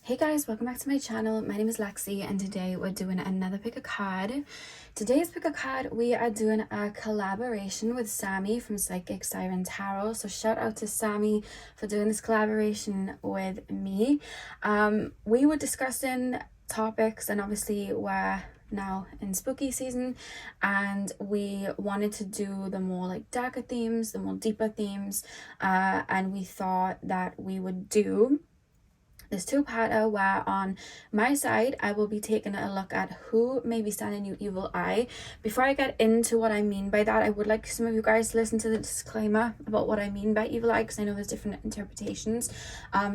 Hey guys, welcome back to my channel. My name is Lexi and today we're doing another pick a card. Today's pick a card, we are doing a collaboration with Sammy from Psychic Siren Tarot. So shout out to Sammy for doing this collaboration with me. We were discussing topics and obviously we're now in spooky season and we wanted to do the more like darker themes, the more deeper themes, and we thought that we would do this two-parter where on my side I will be taking a look at who may be sending you evil eye. Before I get into what I mean by that, I would like some of you guys to listen to the disclaimer about what I mean by evil eye, because I know there's different interpretations.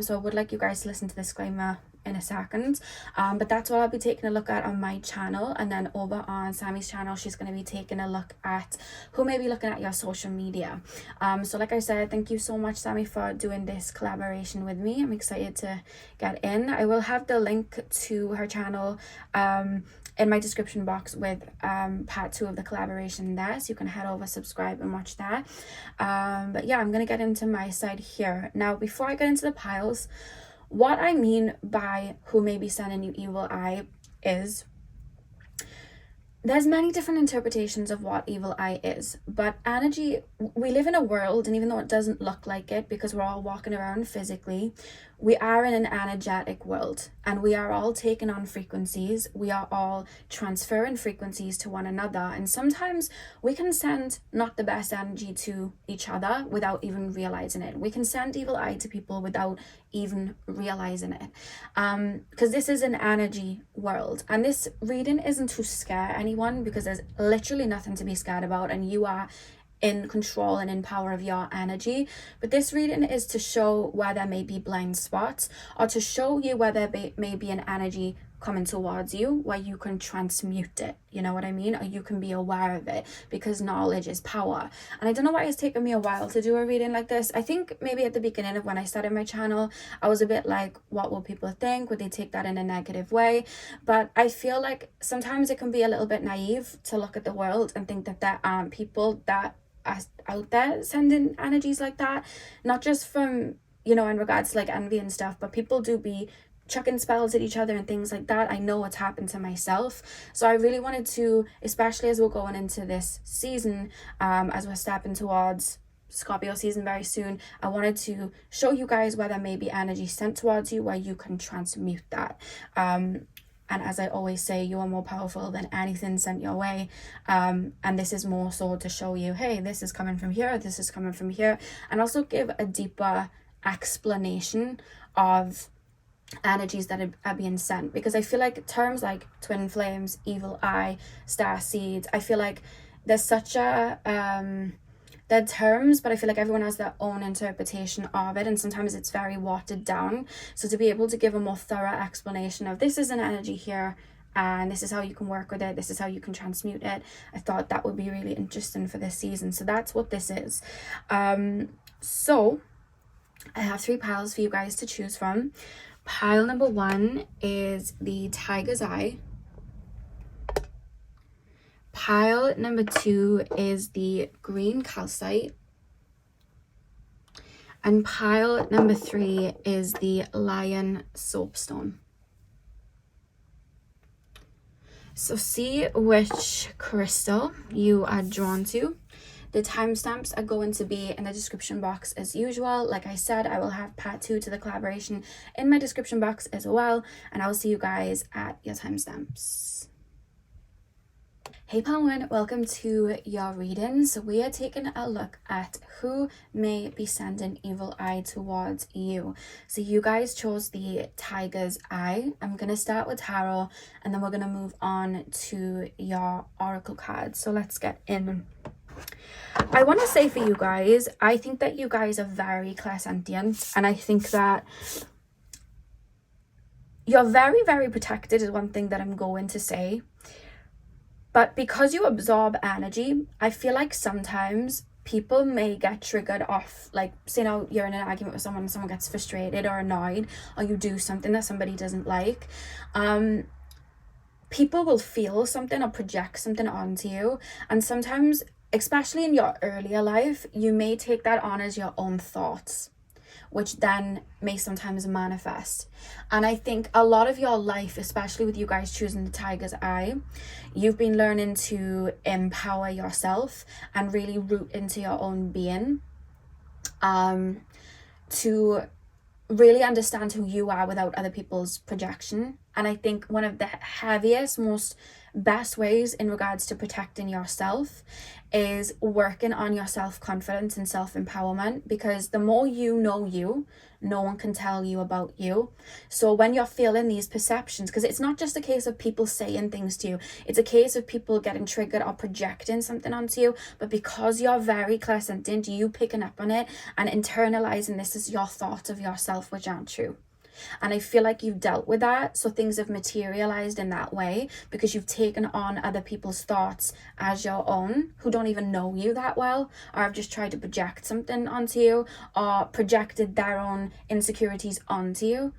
So I would like you guys to listen to the disclaimer in a second, but that's what I'll be taking a look at on my channel, and then over on Sammy's channel she's going to be taking a look at who may be looking at your social media. So like I said, thank you so much Sammy for doing this collaboration with me. I'm excited to get in. I will have the link to her channel in my description box with part 2 of the collaboration there, so you can head over, subscribe and watch that. But yeah, I'm gonna get into my side here. Now before I get into the piles, what I mean by who may be sending you evil eye is there's many different interpretations of what evil eye is, but energy, we live in a world, and even though it doesn't look like it because we're all walking around physically, we are in an energetic world and we are all taking on frequencies. We are all transferring frequencies to one another, and sometimes we can send not the best energy to each other without even realizing it. We can send evil eye to people without even realizing it, because this is an energy world, and this reading isn't to scare anyone because there's literally nothing to be scared about and you are in control and in power of your energy. But this reading is to show where there may be blind spots, or to show you where there may be an energy coming towards you where you can transmute it, you know what I mean, or you can be aware of it, because knowledge is power. And I don't know why it's taken me a while to do a reading like this. I think maybe at the beginning of when I started my channel I was a bit like, what will people think? Would they take that in a negative way? But I feel like sometimes it can be a little bit naive to look at the world and think that there aren't people that are out there sending energies like that, not just from, you know, in regards to like envy and stuff, but people do be chucking spells at each other and things like that. I know what's happened to myself, so I really wanted to, especially as we're going into this season, as we're stepping towards Scorpio season very soon, I wanted to show you guys where there may be energy sent towards you where you can transmute that. And as I always say, you are more powerful than anything sent your way. And this is more so to show you, hey, this is coming from here, this is coming from here. And also give a deeper explanation of energies that are being sent. Because I feel like terms like twin flames, evil eye, star seeds, I feel like there's such a... they're terms, but I feel like everyone has their own interpretation of it, and sometimes it's very watered down. So to be able to give a more thorough explanation of this is an energy here and this is how you can work with it, this is how you can transmute it, I thought that would be really interesting for this season. So that's what this is. So I have 3 piles for you guys to choose from. Pile number 1 is the Tiger's Eye. Pile number 2 is the Green Calcite. And pile number 3 is the Lion Soapstone. So see which crystal you are drawn to. The timestamps are going to be in the description box as usual. Like I said, I will have part 2 to the collaboration in my description box as well. And I will see you guys at your timestamps. Hey Pal1, welcome to your reading. So we are taking a look at who may be sending evil eye towards you. So you guys chose the Tiger's Eye. I'm going to start with tarot and then we're going to move on to your oracle cards. So let's get in. I want to say for you guys, I think that you guys are very clairsentient, and I think that you're very, very protected is one thing that I'm going to say. But because you absorb energy, I feel like sometimes people may get triggered off, like say now you're in an argument with someone and someone gets frustrated or annoyed, or you do something that somebody doesn't like. People will feel something or project something onto you, and sometimes, especially in your earlier life, you may take that on as your own thoughts, which then may sometimes manifest. And I think a lot of your life, especially with you guys choosing the Tiger's Eye, you've been learning to empower yourself and really root into your own being, to really understand who you are without other people's projection. And I think one of the heaviest, most best ways in regards to protecting yourself is working on your self-confidence and self-empowerment, because the more you know you, no one can tell you about you. So when you're feeling these perceptions, because it's not just a case of people saying things to you, it's a case of people getting triggered or projecting something onto you, but because you're very clairsentient, you picking up on it and internalizing this as your thought of yourself, which aren't true. And I feel like you've dealt with that, so things have materialized in that way because you've taken on other people's thoughts as your own, who don't even know you that well, or have just tried to project something onto you, or projected their own insecurities onto you.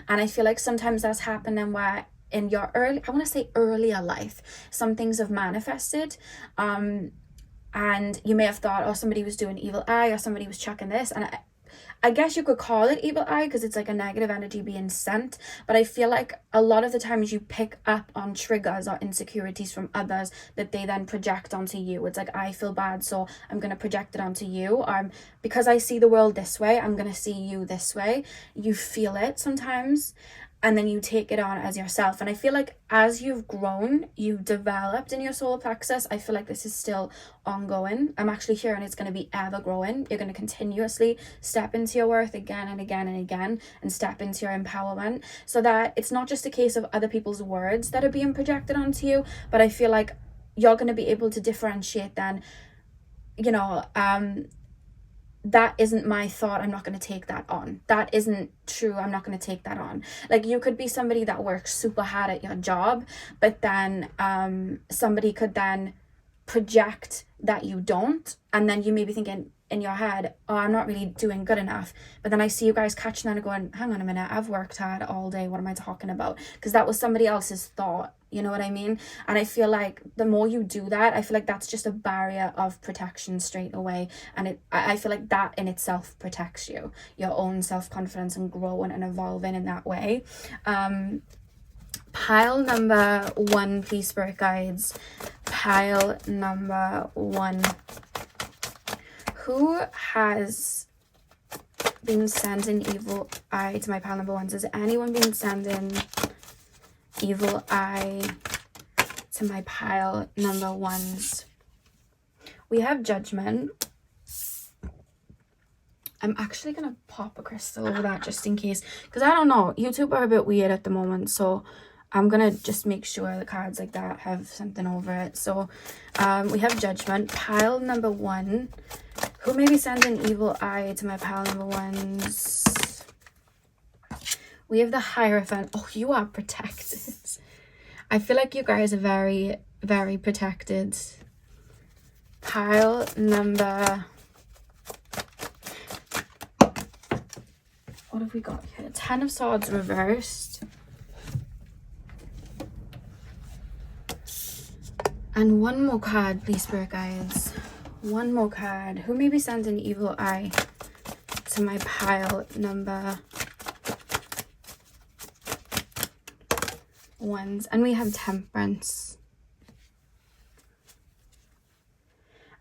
And I feel like sometimes that's happening where in your earlier life, some things have manifested, and you may have thought, oh, somebody was doing evil eye, or somebody was chucking this, and I guess you could call it evil eye because it's like a negative energy being sent, but I feel like a lot of the times you pick up on triggers or insecurities from others that they then project onto you. It's like, I feel bad, so I'm going to project it onto you, or because I see the world this way, I'm going to see you this way. You feel it sometimes, and then you take it on as yourself. And I feel like as you've grown, you've developed in your solar plexus. I feel like this is still ongoing. I'm actually hearing it's going to be ever growing. You're going to continuously step into your worth again and again and again, and step into your empowerment, so that it's not just a case of other people's words that are being projected onto you, but I feel like you're going to be able to differentiate then, you know, that isn't my thought, I'm not going to take that on. That isn't true, I'm not going to take that on. Like, you could be somebody that works super hard at your job, but then somebody could then project that you don't, and then you may be thinking in your head, oh, I'm not really doing good enough. But then I see you guys catching that and going, hang on a minute, I've worked hard all day, what am I talking about? Because that was somebody else's thought, you know what I mean? And I feel like the more you do that, I feel like that's just a barrier of protection straight away. And I feel like that in itself protects you, your own self-confidence, and growing and evolving in that way. Pile number 1, please, Spirit Guides. Pile number 1. Who has been sending evil eye to my pile number 1? Has anyone been sending evil eye to my pile number 1s? We have Judgment. I'm actually going to pop a crystal over that just in case, because I don't know, YouTube are a bit weird at the moment, so I'm going to just make sure the cards like that have something over it. So we have Judgment. Pile number 1. Who may be sending evil eye to my pile number 1s? We have the Hierophant. Oh, you are protected. I feel like you guys are very, very protected. Pile number... what have we got here? 10 of Swords reversed. And one more card, please, Spirit Guides. One more card. Who may be sending evil eye to my pile number 1s? And we have Temperance.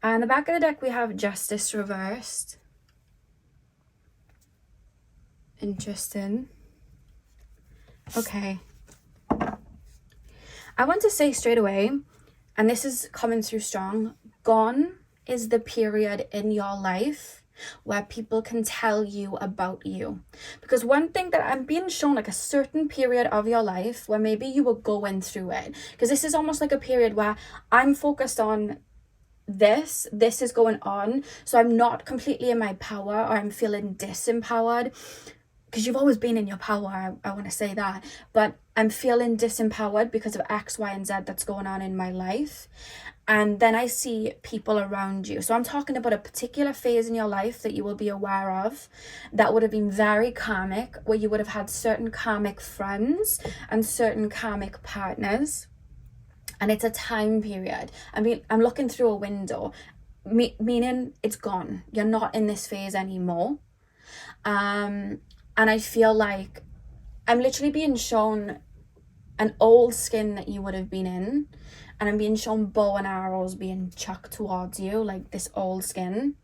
And the back of the deck, we have Justice reversed. Interesting. Okay. I want to say straight away, and this is coming through strong, gone is the period in your life where people can tell you about you. Because one thing that I'm being shown, like a certain period of your life where maybe you were going through it, because this is almost like a period where I'm focused on this is going on, so I'm not completely in my power, or I'm feeling disempowered, because you've always been in your power, I want to say that, but I'm feeling disempowered because of X, Y, and Z that's going on in my life. And then I see people around you. So I'm talking about a particular phase in your life that you will be aware of that would have been very karmic, where you would have had certain karmic friends and certain karmic partners. And it's a time period. I mean, I'm looking through a window, meaning it's gone. You're not in this phase anymore. And I feel like I'm literally being shown an old skin that you would have been in, and I'm being shown bow and arrows being chucked towards you, like this old skin.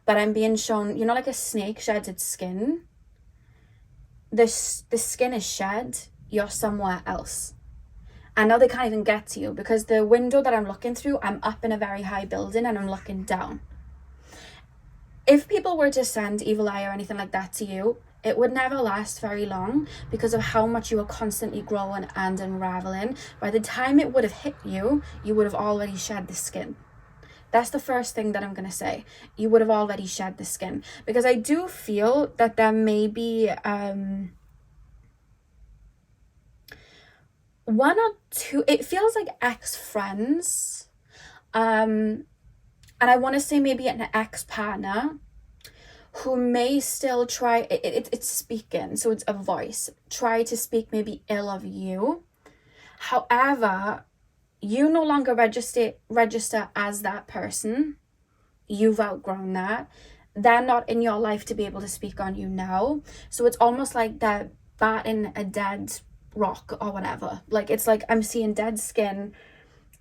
But I'm being shown, you know, like a snake sheds its skin. The skin is shed, you're somewhere else. And now they can't even get to you, because the window that I'm looking through, I'm up in a very high building and I'm looking down. If people were to send evil eye or anything like that to you, it would never last very long, because of how much you are constantly growing and unraveling. By the time it would have hit you, you would have already shed the skin. That's the first thing that I'm going to say. You would have already shed the skin. Because I do feel that there may be one or two, it feels like ex-friends. And I want to say maybe an ex-partner who may still try, it's speaking, so it's a voice, try to speak maybe ill of you. However, you no longer register as that person. You've outgrown that. They're not in your life to be able to speak on you now. So it's almost like they're batting a dead rock or whatever. Like, it's like I'm seeing dead skin,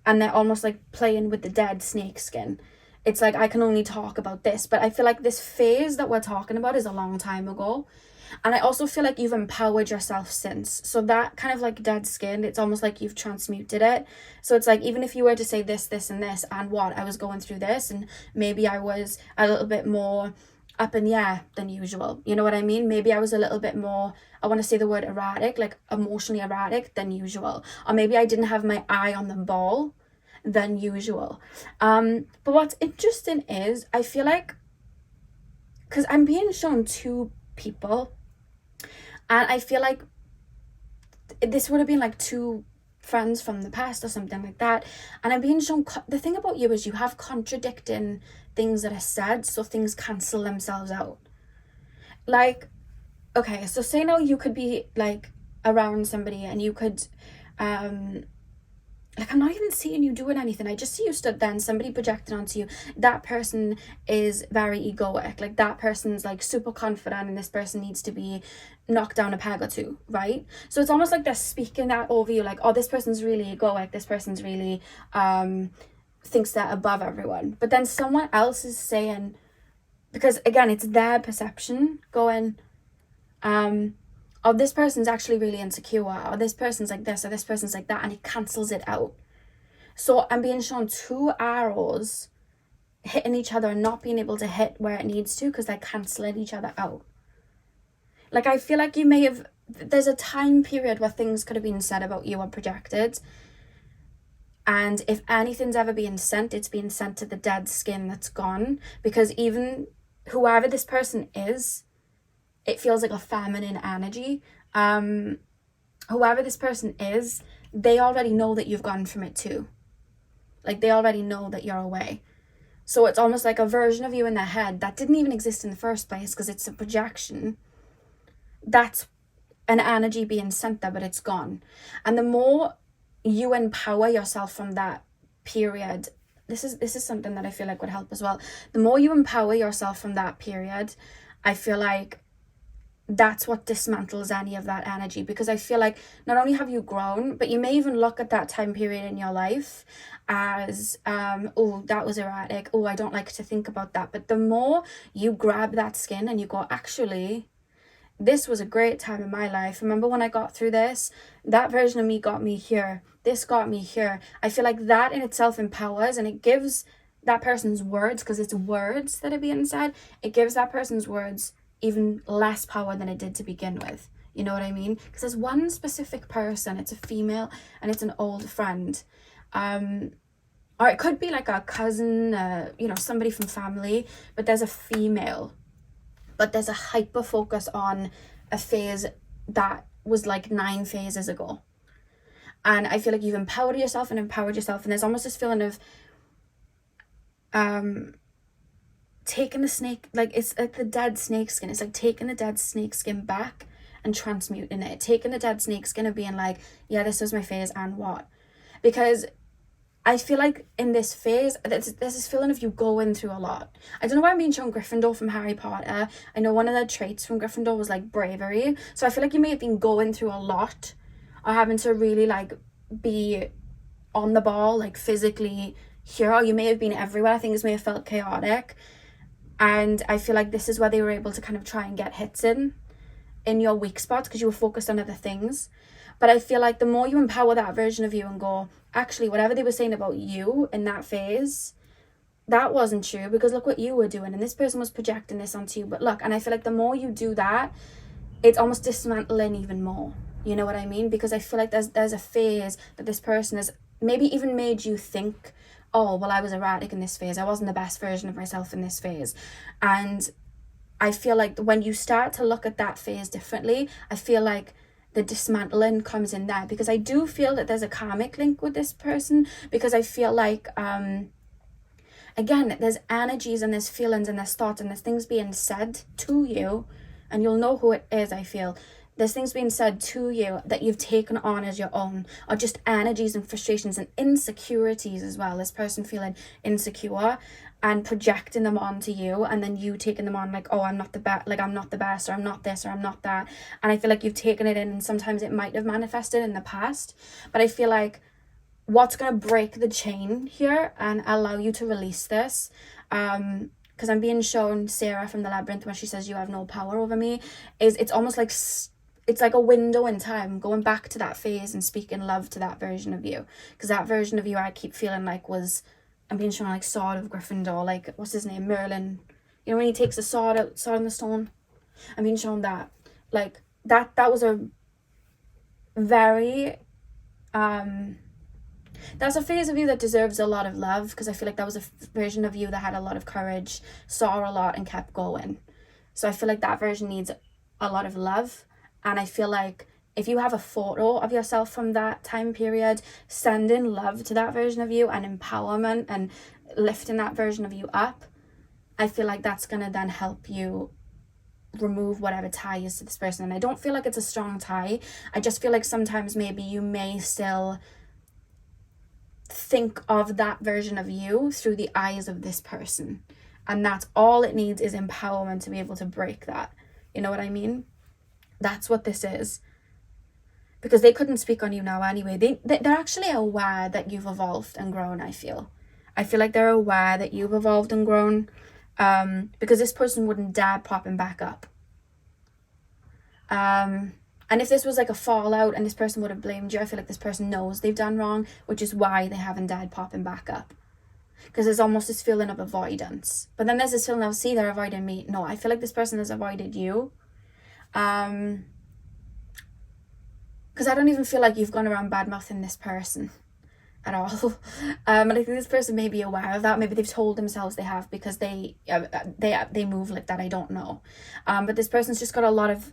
and they're almost like playing with the dead snake skin. It's like, I can only talk about this, but I feel like this phase that we're talking about is a long time ago. And I also feel like you've empowered yourself since. So that kind of like dead skin, it's almost like you've transmuted it. So it's like, even if you were to say this, this, and this, and what, I was going through this, and maybe I was a little bit more up in the air than usual. You know what I mean? Maybe I was a little bit more, I want to say the word erratic, like emotionally erratic than usual. Or maybe I didn't have my eye on the ball than usual. But what's interesting is, I feel like, because I'm being shown two people, and I feel like this would have been like two friends from the past or something like that. And I'm being shown, the thing about you is you have contradicting things that are said, so things cancel themselves out. Like, okay, so say now you could be like around somebody, and you could, like, I'm not even seeing you doing anything. I just see you stood there and somebody projected onto you. That person is very egoic. Like, that person's like super confident, and this person needs to be knocked down a peg or two, right? So it's almost like they're speaking that over you, like, oh, this person's really egoic. This person's really thinks they're above everyone. But then someone else is saying, because again, it's their perception going, oh, this person's actually really insecure, or this person's like this, or this person's like that, and it cancels it out. So I'm being shown two arrows hitting each other and not being able to hit where it needs to, because they're cancelling each other out. Like, I feel like you may have, there's a time period where things could have been said about you or projected, and if anything's ever being sent, it's being sent to the dead skin that's gone, because even whoever this person is, it feels like a feminine energy. Whoever this person is, they already know that you've gone from it too. Like, they already know that you're away. So it's almost like a version of you in their head that didn't even exist in the first place, because it's a projection. That's an energy being sent there, but it's gone. And the more you empower yourself from that period, this is something that I feel like would help as well. The more you empower yourself from that period, I feel like that's what dismantles any of that energy, because I feel like not only have you grown, but you may even look at that time period in your life as oh, that was erratic, oh, I don't like to think about that. But the more you grab that skin and you go, actually, this was a great time in my life. Remember when I got through this? That version of me got me here. This got me here. I feel like that in itself empowers, and it gives that person's words, because it's words that are being said, it gives that person's words even less power than it did to begin with. You know what I mean? Because there's one specific person, it's a female, and it's an old friend. Or it could be like a cousin, you know, somebody from family, but there's a female. But there's a hyper focus on a phase that was like 9 phases ago. And I feel like you've empowered yourself, and there's almost this feeling of taking the snake, like, it's like the dead snake skin. It's like taking the dead snake skin back and transmuting it. Taking the dead snake skin and being like, yeah, this was my phase, and what? Because I feel like in this phase, there's this feeling of you going through a lot. I don't know why I'm being shown Gryffindor from Harry Potter. I know one of the traits from Gryffindor was like bravery. So I feel like you may have been going through a lot, or having to really like be on the ball, like physically here, or you may have been everywhere. Things may have felt chaotic. And I feel like this is where they were able to kind of try and get hits in your weak spots, because you were focused on other things. But I feel like the more you empower that version of you and go, actually, whatever they were saying about you in that phase, that wasn't true, because look what you were doing, and this person was projecting this onto you. But look, and I feel like the more you do that, it's almost dismantling even more. You know what I mean? Because I feel like there's a phase that this person has maybe even made you think, oh, well, I was erratic in this phase. I wasn't the best version of myself in this phase. And I feel like when you start to look at that phase differently, I feel like the dismantling comes in there, because I do feel that there's a karmic link with this person, because I feel like, again, there's energies and there's feelings and there's thoughts and there's things being said to you, and you'll know who it is, I feel. There's things being said to you that you've taken on as your own, or just energies and frustrations and insecurities as well. This person feeling insecure and projecting them onto you, and then you taking them on like, oh, I'm not the best, like I'm not the best, or I'm not this, or I'm not that. And I feel like you've taken it in, and sometimes it might have manifested in the past, but I feel like what's going to break the chain here and allow you to release this, because I'm being shown Sarah from the Labyrinth where she says you have no power over me, is it's almost like it's like a window in time, going back to that phase and speaking love to that version of you, because that version of you I keep feeling like was, I'm being shown like Sword of Gryffindor, like what's his name, Merlin, you know, when he takes the sword in the stone. I'm being shown that like that was a very that's a phase of you that deserves a lot of love, because I feel like that was a version of you that had a lot of courage, saw a lot, and kept going. So I feel like that version needs a lot of love. And I feel like if you have a photo of yourself from that time period, sending love to that version of you and empowerment and lifting that version of you up, I feel like that's going to then help you remove whatever tie is to this person. And I don't feel like it's a strong tie. I just feel like sometimes maybe you may still think of that version of you through the eyes of this person. And that's all it needs, is empowerment to be able to break that. You know what I mean? That's what this is. Because they couldn't speak on you now anyway. They're actually aware that you've evolved and grown, I feel. I feel like they're aware that you've evolved and grown, because this person wouldn't dare popping back up. And if this was like a fallout and this person would have blamed you, I feel like this person knows they've done wrong, which is why they haven't dared popping back up. Because there's almost this feeling of avoidance. But then there's this feeling of, see, they're avoiding me. No, I feel like this person has avoided you. Because I don't even feel like you've gone around bad-mouthing this person at all. And I think this person may be aware of that. Maybe they've told themselves they have, because they move like that. I don't know. But this person's just got a lot of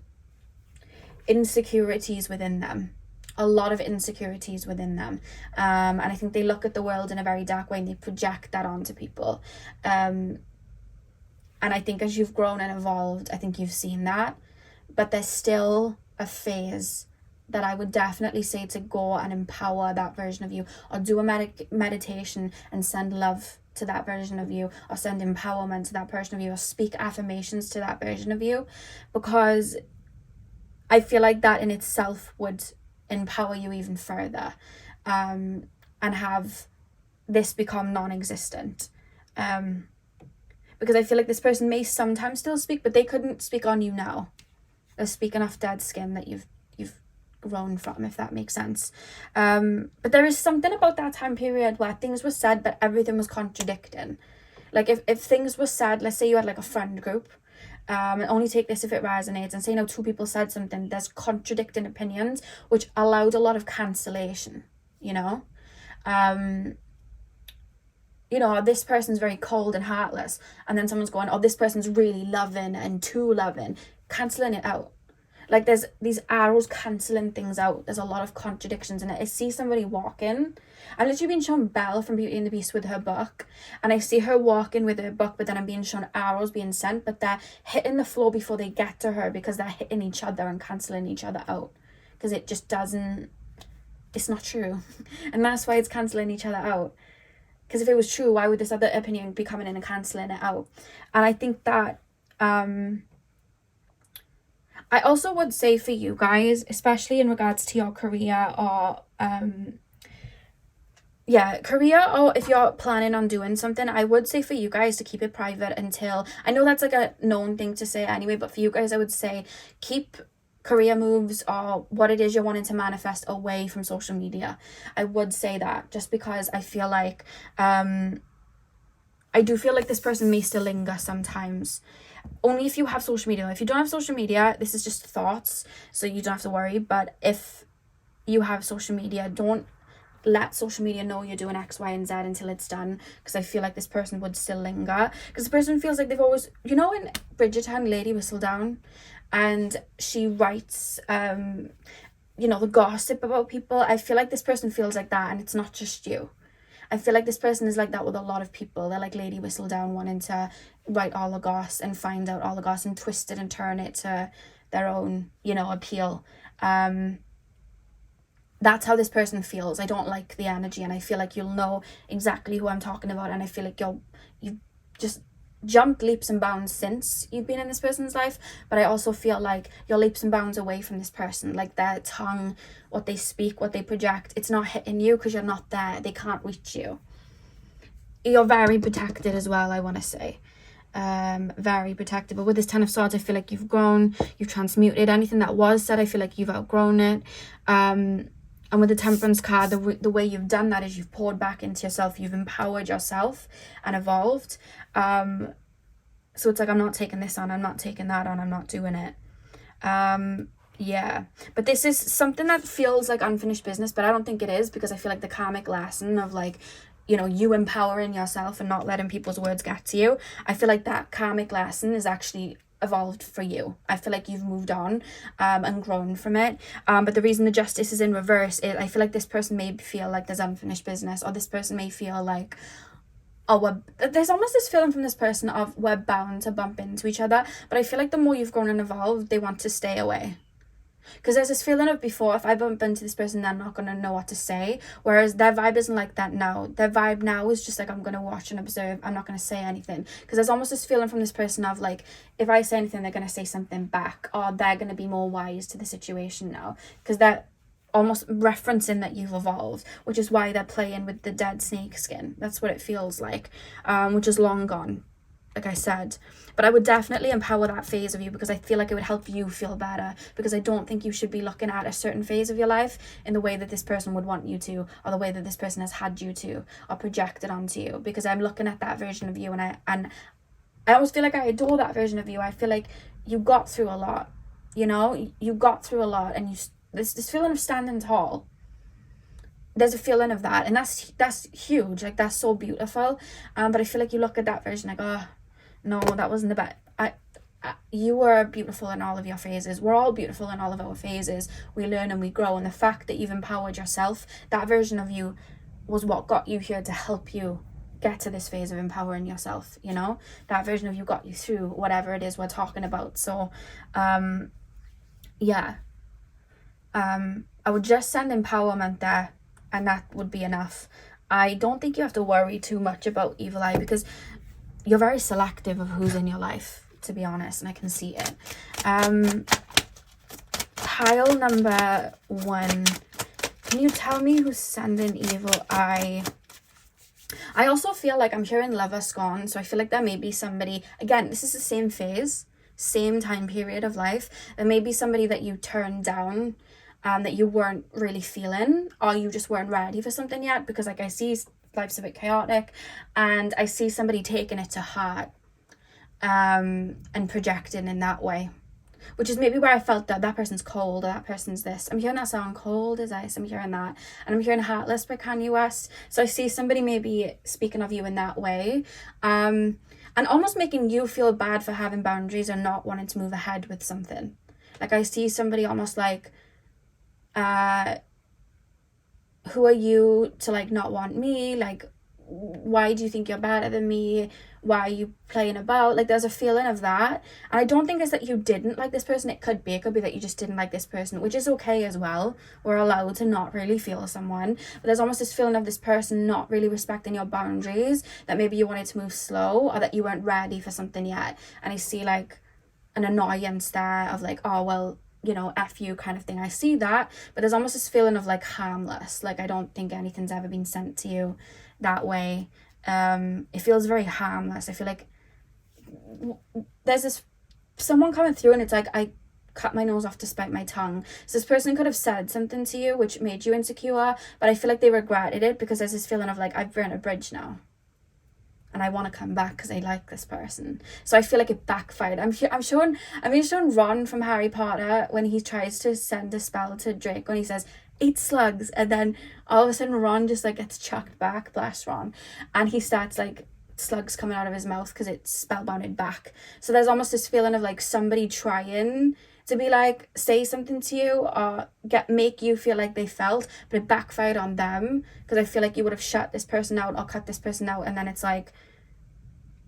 insecurities within them. And I think they look at the world in a very dark way, and they project that onto people. And I think as you've grown and evolved, I think you've seen that. But there's still a phase that I would definitely say to go and empower that version of you, or do a meditation and send love to that version of you, or send empowerment to that version of you, or speak affirmations to that version of you, because I feel like that in itself would empower you even further, and have this become non-existent. Because I feel like this person may sometimes still speak, but they couldn't speak on you now. They're speaking off dead skin that you've grown from, if that makes sense. But there is something about that time period where things were said, but everything was contradicting. Like if things were said, let's say you had like a friend group, and only take this if it resonates, and say, two people said something, there's contradicting opinions, which allowed a lot of cancellation, this person's very cold and heartless, and then someone's going, oh, this person's really loving and too loving, cancelling it out. Like there's these arrows cancelling things out. There's a lot of contradictions in it. I see somebody walking. I've literally been shown Belle from Beauty and the Beast with her book, and I see her walking with her book, but then I'm being shown arrows being sent, but they're hitting the floor before they get to her, because they're hitting each other and cancelling each other out, because it just doesn't it's not true. And that's why it's cancelling each other out. Because if it was true, why would this other opinion be coming in and cancelling it out? And I think that I also would say for you guys, especially in regards to your career or career, or if you're planning on doing something, I would say for you guys to keep it private until, I know that's like a known thing to say anyway, but for you guys I would say keep career moves or what it is you're wanting to manifest away from social media. I would say that, just because I feel like I do feel like this person may still linger sometimes. Only if you have social media. If you don't have social media, this is just thoughts, so you don't have to worry. But if you have social media, don't let social media know you're doing X, Y, and Z until it's done, because I feel like this person would still linger, because the person feels like they've always, you know, in Bridgerton, Lady Whistledown, and she writes you know, the gossip about people. I feel like this person feels like that, and it's not just you. I feel like this person is like that with a lot of people. They're like Lady Whistledown, wanting to write all the goss and find out all the goss and twist it and turn it to their own, you know, appeal. That's how this person feels. I don't like the energy, and I feel like you'll know exactly who I'm talking about, and I feel like you've just jumped leaps and bounds since you've been in this person's life, but I also feel like you're leaps and bounds away from this person. Like their tongue, what they speak, what they project, it's not hitting you because you're not there. They can't reach you. You're very protected as well, I want to say. Very protected. But with this Ten of Swords, I feel like you've grown, you've transmuted anything that was said. I feel like you've outgrown it. And with the Temperance card, the way you've done that is you've poured back into yourself, you've empowered yourself and evolved. So it's like, I'm not taking this on, I'm not taking that on, I'm not doing it. Yeah, but this is something that feels like unfinished business, but I don't think it is, because I feel like the karmic lesson of, like, you know, you empowering yourself and not letting people's words get to you, I feel like that karmic lesson is actually evolved for you. I feel like you've moved on and grown from it. But the reason the Justice is in reverse is I feel like this person may feel like there's unfinished business, or this person may feel like, oh, there's almost this feeling from this person of we're bound to bump into each other. But I feel like the more you've grown and evolved, they want to stay away. Because there's this feeling of, before, if I bump into this person, they're not going to know what to say. Whereas their vibe isn't like that now. Their vibe now is just like, I'm going to watch and observe. I'm not going to say anything. Because there's almost this feeling from this person of, like, if I say anything, they're going to say something back. Or they're going to be more wise to the situation now. Because they're almost referencing that you've evolved. Which is why they're playing with the dead snake skin. That's what it feels like. Which is long gone, like I said. But I would definitely empower that phase of you, because I feel like it would help you feel better, because I don't think you should be looking at a certain phase of your life in the way that this person would want you to, or the way that this person has had you to, or projected onto you, because I'm looking at that version of you, and I always feel like I adore that version of you. I feel like you got through a lot, you know, you got through a lot, and this feeling of standing tall, there's a feeling of that, and that's huge, like that's so beautiful. But I feel like you look at that version like, oh no, that wasn't the best. You were beautiful in all of your phases. We're all beautiful in all of our phases. We learn and we grow, and the fact that you've empowered yourself, that version of you was what got you here to help you get to this phase of empowering yourself, you know. That version of you got you through whatever it is we're talking about. So yeah, I would just send empowerment there, and that would be enough. I don't think you have to worry too much about evil eye, because you're very selective of who's in your life, to be honest, and I can see it. Pile number 1. Can you tell me who's sending evil eye? I also feel like I'm hearing lover scorn, so I feel like there may be somebody, again, this is the same phase, same time period of life. There may be somebody that you turned down, that you weren't really feeling, or you just weren't ready for something yet, because like I see life's a bit chaotic, and I see somebody taking it to heart and projecting in that way, which is maybe where I felt that person's cold, or that person's this. I'm hearing that song Cold as Ice, I'm hearing that, and I'm hearing Heartless by Kanye West. So I see somebody maybe speaking of you in that way, and almost making you feel bad for having boundaries or not wanting to move ahead with something. Like I see somebody almost like, who are you to like not want me? Like, why do you think you're better than me? Why are you playing about? Like, there's a feeling of that. And I don't think it's that you didn't like this person. It could be that you just didn't like this person, which is okay as well. We're allowed to not really feel someone. But there's almost this feeling of this person not really respecting your boundaries, that maybe you wanted to move slow, or that you weren't ready for something yet. And I see like an annoyance there of like, oh, well, you know, F you kind of thing. I see that. But there's almost this feeling of like harmless. Like, I don't think anything's ever been sent to you that way. It feels very harmless. I feel like there's this someone coming through and it's like, I cut my nose off to spite my tongue. So this person could have said something to you which made you insecure, but I feel like they regretted it, because there's this feeling of like, I've burnt a bridge now and I want to come back because I like this person. So I feel like it backfired. I'm being shown Ron from Harry Potter when he tries to send a spell to Drake, when he says, eat slugs, and then all of a sudden Ron just like gets chucked back, bless Ron, and he starts like slugs coming out of his mouth because it's spellbounded back. So there's almost this feeling of like somebody trying to be like, say something to you or make you feel like they felt, but it backfired on them, because I feel like you would have shut this person out or cut this person out, and then it's like,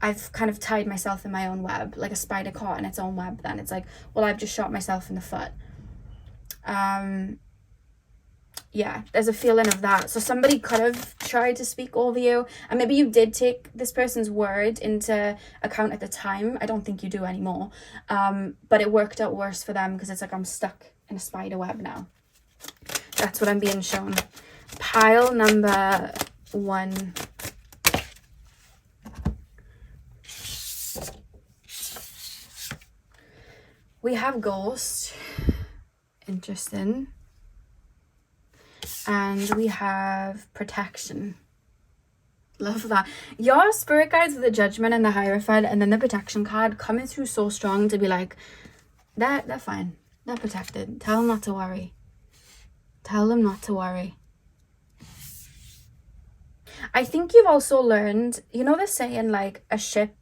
I've kind of tied myself in my own web, like a spider caught in its own web. Then it's like, well, I've just shot myself in the foot. Yeah, there's a feeling of that. So somebody could have tried to speak over you, and maybe you did take this person's word into account at the time. I don't think you do anymore. But it worked out worse for them, because it's like, I'm stuck in a spider web now. That's what I'm being shown. Pile number 1. We have Ghost. Interesting. And we have Protection. Love that. Your spirit guides with the Judgment and the Hierophant, and then the Protection card coming through so strong to be like, they're fine. They're protected. Tell them not to worry. Tell them not to worry. I think you've also learned, you know the saying like, a ship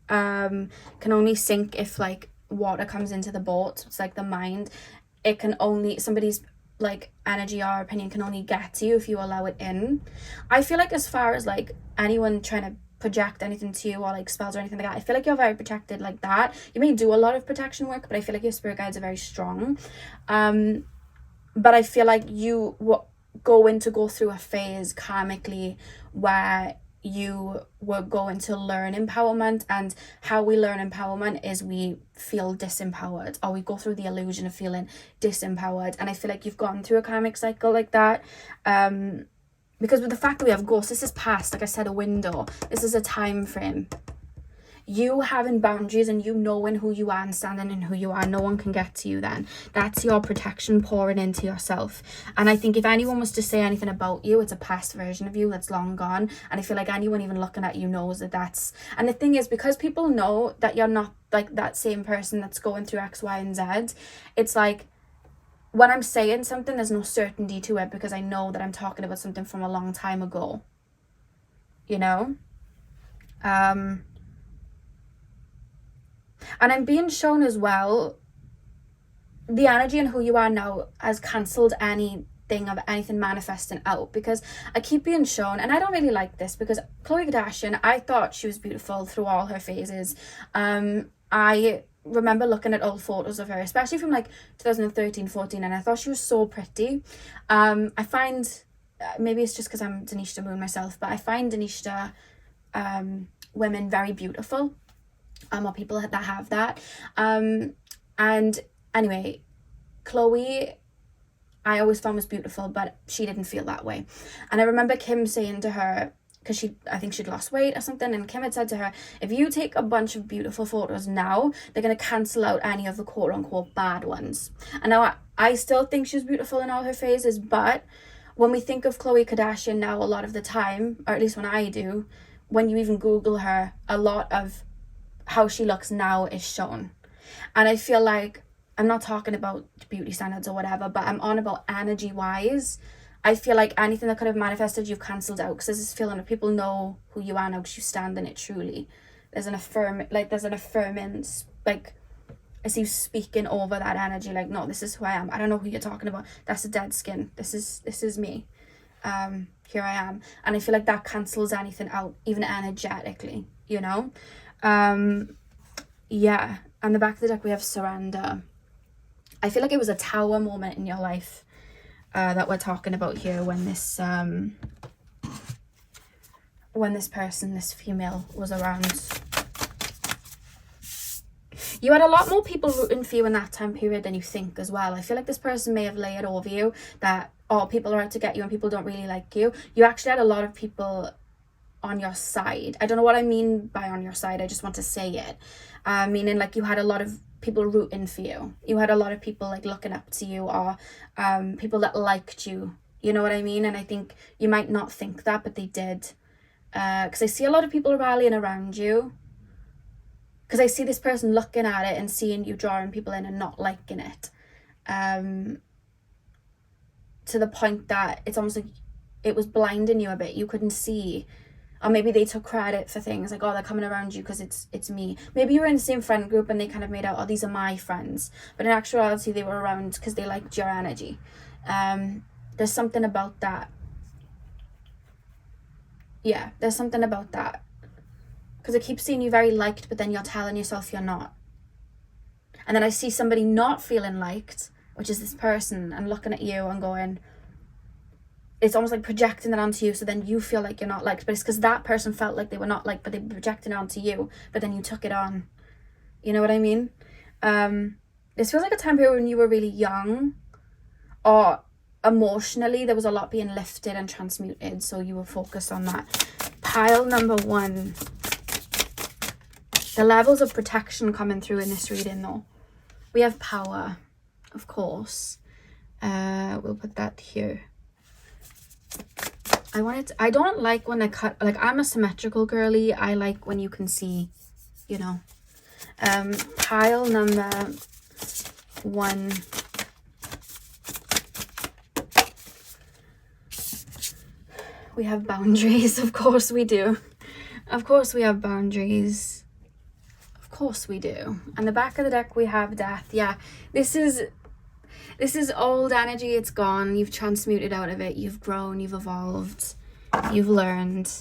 can only sink if like water comes into the boat. It's like the mind. It can only, somebody's like energy or opinion can only get to you if you allow it in. I feel like as far as like anyone trying to project anything to you or like spells or anything like that, I feel like you're very protected like that. You may do a lot of protection work, but I feel like your spirit guides are very strong. But I feel like you go through a phase karmically where you were going to learn empowerment, and how we learn empowerment is we feel disempowered, or we go through the illusion of feeling disempowered. And I feel like you've gone through a karmic cycle like that, because with the fact that we have ghosts, this is past, like I said, a window. This is a time frame. You having boundaries and you knowing who you are and standing in who you are, no one can get to you then. That's your protection pouring into yourself. And I think if anyone was to say anything about you, it's a past version of you that's long gone. And I feel like anyone even looking at you knows that that's... And the thing is, because people know that you're not like that same person that's going through X, Y, and Z, it's like, when I'm saying something, there's no certainty to it, because I know that I'm talking about something from a long time ago. You know? And I'm being shown as well, the energy and who you are now has cancelled anything of anything manifesting out, because I keep being shown, and I don't really like this, because Khloe Kardashian, I thought she was beautiful through all her phases. I remember looking at old photos of her, especially from like 2013-14, and I thought she was so pretty. I find, maybe it's just because I'm Dhanishta moon myself, but I find Dhanishta women very beautiful. Or people that have that. And anyway, Khloe, I always found was beautiful, but she didn't feel that way. And I remember Kim saying to her, because I think she'd lost weight or something, and Kim had said to her, if you take a bunch of beautiful photos now, they're going to cancel out any of the quote-unquote bad ones. And now I still think she's beautiful in all her phases, but when we think of Khloe Kardashian now, a lot of the time, or at least when I do, when you even Google her, a lot of how she looks now is shown. And I feel like, I'm not talking about beauty standards or whatever, but I'm on about energy wise. I feel like anything that could have manifested, you've cancelled out, because there's this feeling of people know who you are now because you stand in it truly. There's an affirming, like I see you speaking over that energy, like, no, this is who I am. I don't know who you're talking about. That's a dead skin. This is me. here I am. And I feel like that cancels anything out, even energetically, you know. Yeah, on the back of the deck we have surrender. I feel like it was a tower moment in your life that we're talking about here when this person, this female, was around. You had a lot more people rooting for you in that time period than you think as well. I feel like this person may have layered over you that, oh, people are out to get you and people don't really like you. You actually had a lot of people on your side. I don't know what I mean by on your side. I just want to say it. Meaning like you had a lot of people rooting for you. You had a lot of people like looking up to you, or people that liked you. You know what I mean? And I think you might not think that, but they did. Because I see a lot of people rallying around you. Because I see this person looking at it and seeing you drawing people in and not liking it. To the point that it's almost like it was blinding you a bit. You couldn't see. Or maybe they took credit for things like, oh, they're coming around you because it's me. Maybe you were in the same friend group and they kind of made out, oh, these are my friends. But in actuality, they were around because they liked your energy. There's something about that. Yeah, there's something about that. Because I keep seeing you very liked, but then you're telling yourself you're not. And then I see somebody not feeling liked, which is this person, and looking at you and going, it's almost like projecting it onto you, so then you feel like you're not liked. But it's because that person felt like they were not liked, but they projected it onto you, but then you took it on. You know what I mean? This feels like a time period when you were really young, or emotionally there was a lot being lifted and transmuted, so you were focused on that. Pile number 1. The levels of protection coming through in this reading though. We have power, of course. We'll put that here. I don't like when I cut, like I'm a symmetrical girly. I like when you can see, you know. Pile number 1. We have boundaries, of course we do. Of course we have boundaries. Of course we do. On the back of the deck we have death. Yeah, this is old energy. It's gone. You've transmuted out of it. You've grown. You've evolved. You've learned.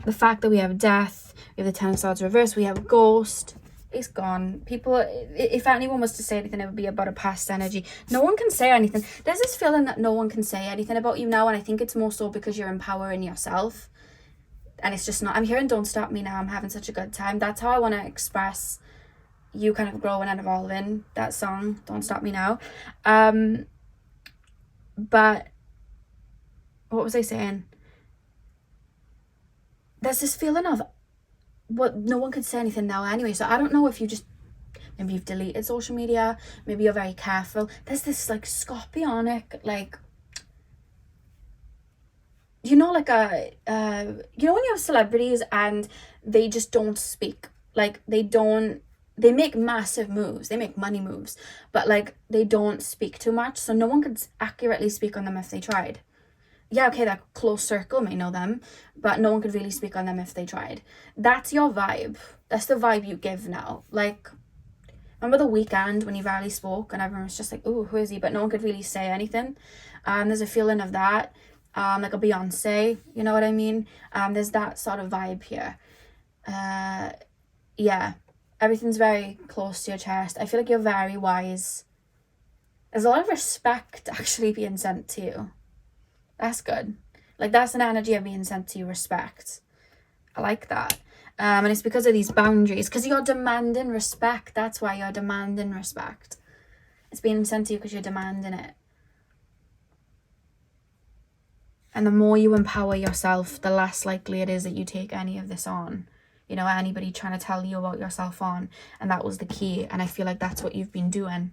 The fact that we have death, we have the 10 of Swords reverse, we have ghost. It's gone. People, if anyone was to say anything, it would be about a past energy. No one can say anything. There's this feeling that no one can say anything about you now, and I think it's more so because you're empowering yourself. And it's just not. I'm hearing Don't Stop Me Now. I'm having such a good time. That's how I want to express you kind of growing and evolving. That song, Don't Stop Me Now. But what was I saying? There's this feeling of what no one could say anything now anyway. So I don't know if you just, maybe you've deleted social media, maybe you're very careful. There's this like scorpionic, like, you know, like you know when you have celebrities and they just don't speak, like they make massive moves, they make money moves, but like they don't speak too much, so no one could accurately speak on them if they tried. Yeah, okay, that close circle may know them, but no one could really speak on them if they tried. That's your vibe. That's the vibe you give now. Like, remember The Weeknd when he rarely spoke and everyone was just like, ooh, who is he? But no one could really say anything. There's a feeling of that. Like a Beyonce, you know what I mean? There's that sort of vibe here. Yeah, everything's very close to your chest. I feel like you're very wise. There's a lot of respect actually being sent to you. That's good. Like, that's an energy of being sent to you, respect. I like that. And it's because of these boundaries, because you're demanding respect. That's why you're demanding respect. It's being sent to you because you're demanding it. And the more you empower yourself, the less likely it is that you take any of this on. You know, anybody trying to tell you about yourself on. And that was the key. And I feel like that's what you've been doing.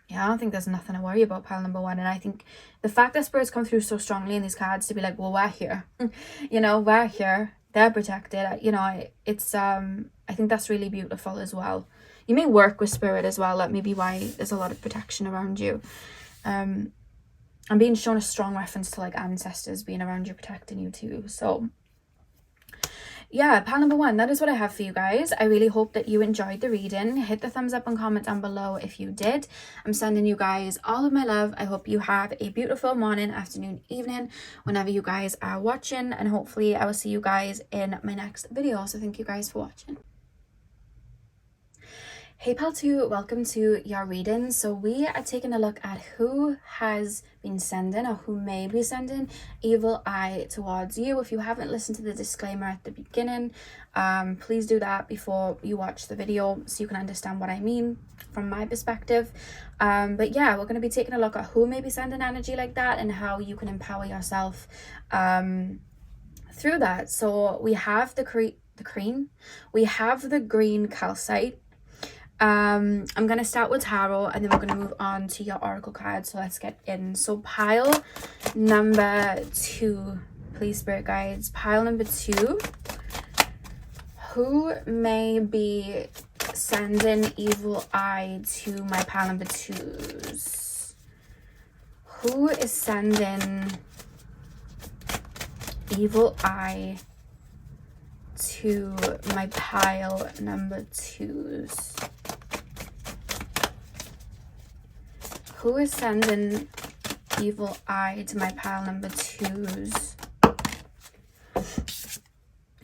Yeah, I don't think there's nothing to worry about, pile number 1. And I think the fact that spirits come through so strongly in these cards to be like, well, we're here. You know, we're here. They're protected. You know, it's, I think that's really beautiful as well. You may work with spirit as well. That may be why there's a lot of protection around you. I'm being shown a strong reference to like ancestors being around you, protecting you too. So yeah, pile number 1, that is what I have for you guys. I really hope that you enjoyed the reading. Hit the thumbs up and comment down below if you did. I'm sending you guys all of my love. I hope you have a beautiful morning, afternoon, evening, whenever you guys are watching, and hopefully I will see you guys in my next video. So thank you guys for watching. Hey pal 2, welcome to your reading. So we are taking a look at who has been sending, or who may be sending, evil eye towards you. If you haven't listened to the disclaimer at the beginning, please do that before you watch the video so you can understand what I mean from my perspective. But yeah, we're going to be taking a look at who may be sending energy like that and how you can empower yourself through that. So we have the green calcite. I'm going to start with tarot, and then we're going to move on to your oracle cards. So let's get in. So pile number 2, please spirit guides. Pile number 2, who may be sending evil eye to my pile number 2s? Who is sending evil eye to my pile number 2s? Who is sending evil eye to my pile number 2s?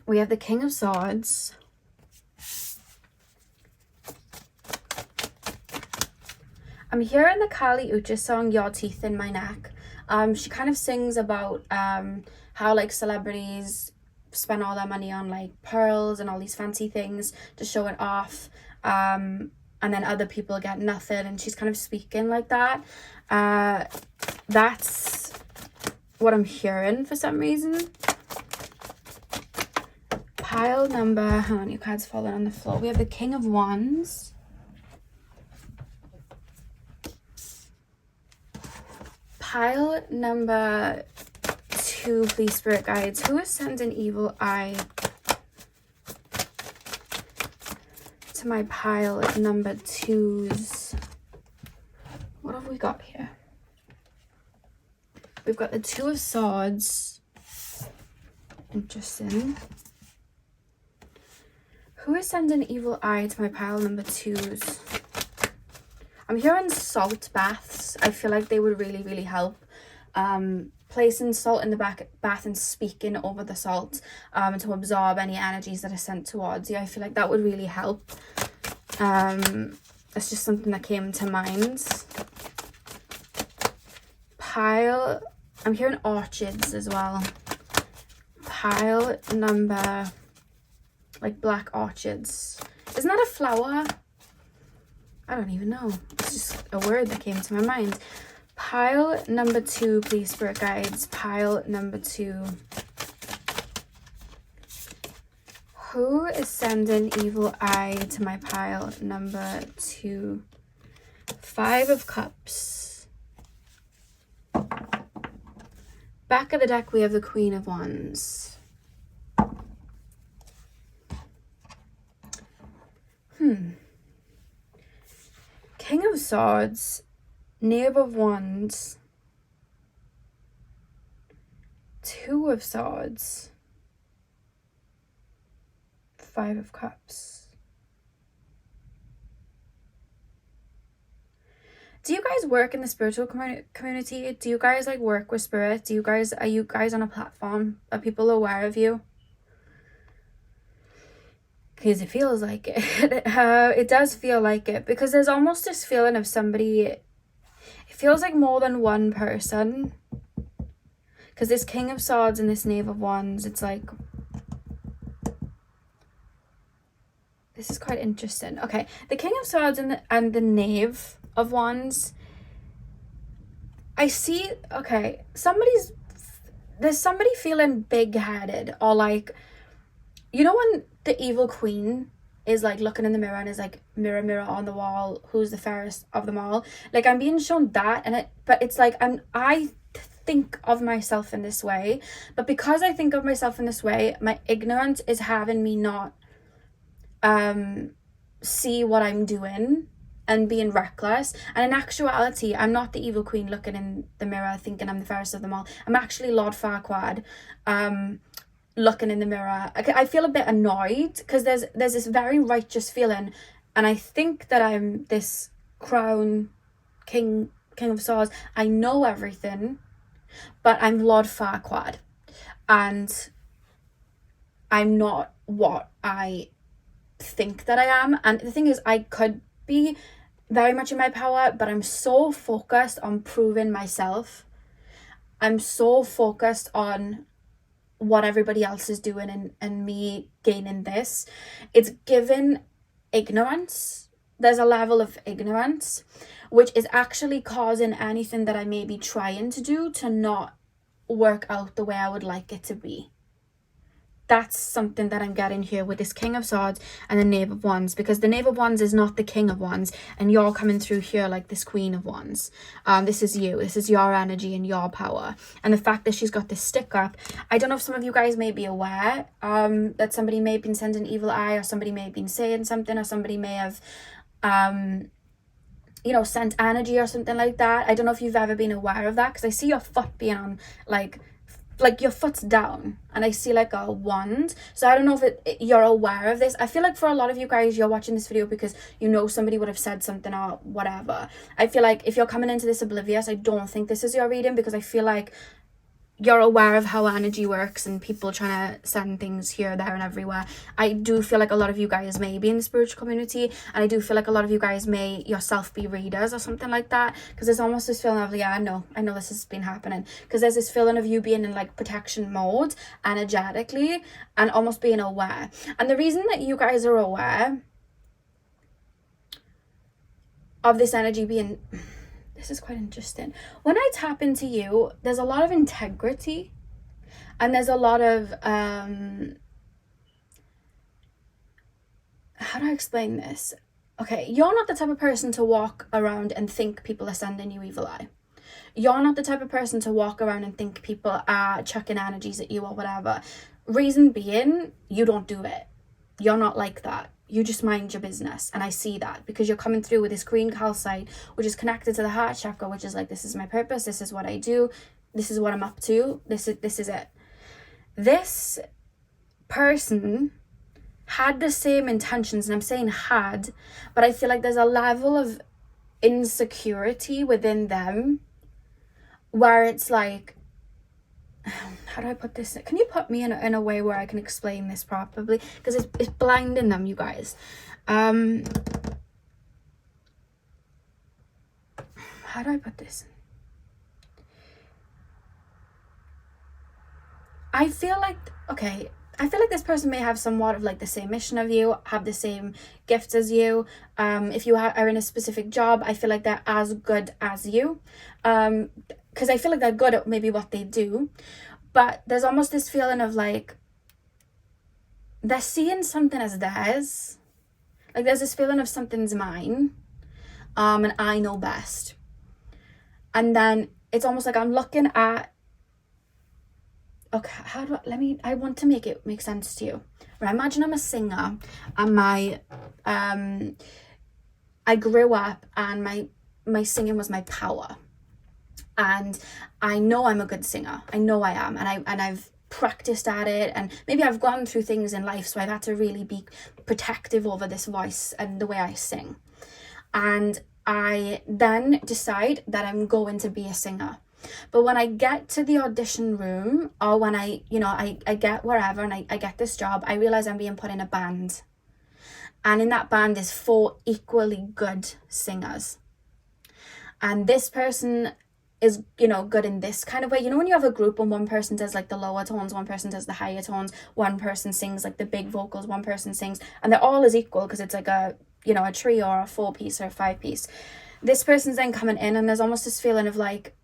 We have the King of Swords. I'm hearing the Kali Ucha song, Your Teeth in My Neck. She kind of sings about how like celebrities spend all their money on like pearls and all these fancy things to show it off. And then other people get nothing, and she's kind of speaking like that. That's what I'm hearing for some reason. Pile number, hang on, your card's falling on the floor. We have the King of Wands. Pile number 2, please spirit guides. Who is sending evil eye to my pile number 2s? What have we got here? We've got the 2 of Swords. Interesting. Who is sending evil eye to my pile number 2s? I'm hearing salt baths. I feel like they would really, really help. Placing salt in the bath and speaking over the salt to absorb any energies that are sent towards you. I feel like that would really help. That's just something that came to mind. Pile, I'm hearing orchids as well. Pile number, like black orchids. Isn't that a flower? I don't even know. It's just a word that came to my mind. Pile number 2, please spirit guides. Pile number 2. Who is sending evil eye to my pile number 2? 5 of Cups. Back of the deck, we have the Queen of Wands. King of Swords, Knave of Wands, 2 of Swords, 5 of Cups. Do you guys work in the spiritual community? Do you guys like work with spirit? Are you guys on a platform? Are people aware of you? Because it feels like it. It does feel like it, because there's almost this feeling of somebody, it feels like more than one person, because this King of Swords and this Knave of Wands, it's like, this is quite interesting. Okay, the King of Swords and the Knave of Wands, I see, okay, there's somebody feeling big-headed, or like, you know when the evil queen is like looking in the mirror and is like, mirror, mirror on the wall, who's the fairest of them all? Like, I'm being shown that, but it's like, I think of myself in this way, but because I think of myself in this way, my ignorance is having me not see what I'm doing and being reckless. And in actuality, I'm not the evil queen looking in the mirror thinking I'm the fairest of them all. I'm actually Lord Farquaad. looking in the mirror, I feel a bit annoyed because there's this very righteous feeling, and I think that I'm this crown king of swords. I know everything, but I'm Lord Farquaad, and I'm not what I think that I am. And the thing is, I could be very much in my power, but I'm so focused on proving myself. I'm so focused on what everybody else is doing and me gaining this. It's given ignorance. There's a level of ignorance which is actually causing anything that I may be trying to do to not work out the way I would like it to be. That's something that I'm getting here with this King of Swords and the Knave of Wands, because the Knave of Wands is not the King of Wands, and you're coming through here like this Queen of Wands. This is you. This is your energy and your power. And the fact that she's got this stick up, I don't know if some of you guys may be aware that somebody may have been sending evil eye, or somebody may have been saying something, or somebody may have you know, sent energy or something like that. I don't know if you've ever been aware of that, because I see your foot being on like your foot's down, and I see like a wand. So I don't know if you're aware of this. I feel like for a lot of you guys, you're watching this video because you know somebody would have said something or whatever. I feel like if you're coming into this oblivious, I don't think this is your reading, because I feel like you're aware of how energy works and people trying to send things here, there and everywhere. I do feel like a lot of you guys may be in the spiritual community, and I do feel like a lot of you guys may yourself be readers or something like that, because there's almost this feeling of, yeah, I know this has been happening, because there's this feeling of you being in like protection mode energetically and almost being aware. And the reason that you guys are aware of this energy being... This is quite interesting. When I tap into you, there's a lot of integrity, and there's a lot of, how do I explain this? Okay, you're not the type of person to walk around and think people are sending you evil eye. You're not the type of person to walk around and think people are chucking energies at you or whatever. Reason being, you don't do it. You're not like that. You just mind your business, and I see that because you're coming through with this green calcite, which is connected to the heart chakra, which is like, this is my purpose, this is what I do, this is what I'm up to, this is it. This person had the same intentions, and I'm saying had, but I feel like there's a level of insecurity within them where it's like, how do I put this? Can you put me in a way where I can explain this properly? Because it's blinding them, you guys. How do I put this? I feel like this person may have somewhat of like the same mission of you, have the same gifts as you. If you are in a specific job, I feel like they're as good as you. Because I feel like they're good at maybe what they do. But there's almost this feeling of like, they're seeing something as theirs. Like there's this feeling of something's mine. And I know best. And then it's almost like I'm looking at, okay, I want to make it make sense to you. Right, imagine I'm a singer, and I grew up and my singing was my power. And I know I'm a good singer. I know I am. And I've practiced at it. And maybe I've gone through things in life, so I've had to really be protective over this voice and the way I sing. And I then decide that I'm going to be a singer. But when I get to the audition room, or when I get wherever and I get this job, I realize I'm being put in a band. And in that band is 4 equally good singers. And this person is, good in this kind of way. When you have a group and one person does like the lower tones, one person does the higher tones, one person sings like the big vocals, one person sings, and they're all as equal because it's like a trio or a 4-piece or a 5-piece. This person's then coming in, and there's almost this feeling of like,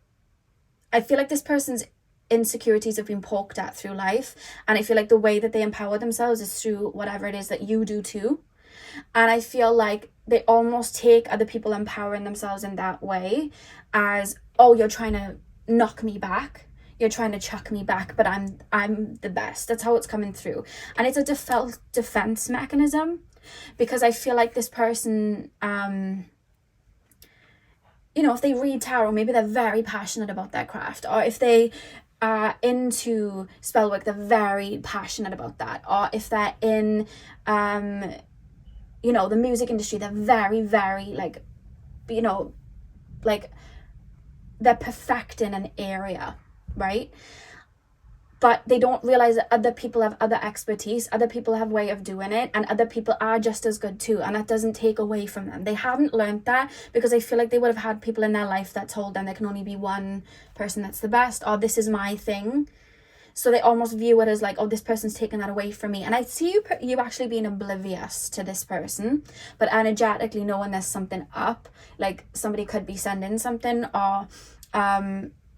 I feel like this person's insecurities have been poked at through life, and I feel like the way that they empower themselves is through whatever it is that you do too. And I feel like they almost take other people empowering themselves in that way as, oh, you're trying to knock me back, you're trying to chuck me back, but I'm the best. That's how it's coming through. And it's a defense mechanism, because I feel like this person, if they read tarot, maybe they're very passionate about their craft, or if they are into spell work, they're very passionate about that. Or if they're in you know, the music industry, they're very, very like, you know, like they're perfecting an area, right? But they don't realize that other people have other expertise, other people have a way of doing it, and other people are just as good too, and that doesn't take away from them. They haven't learned that because I feel like they would have had people in their life that told them there can only be one person that's the best, or this is my thing. So they almost view it as like, oh, this person's taking that away from me. And I see you actually being oblivious to this person, but energetically knowing there's something up. Like somebody could be sending something, or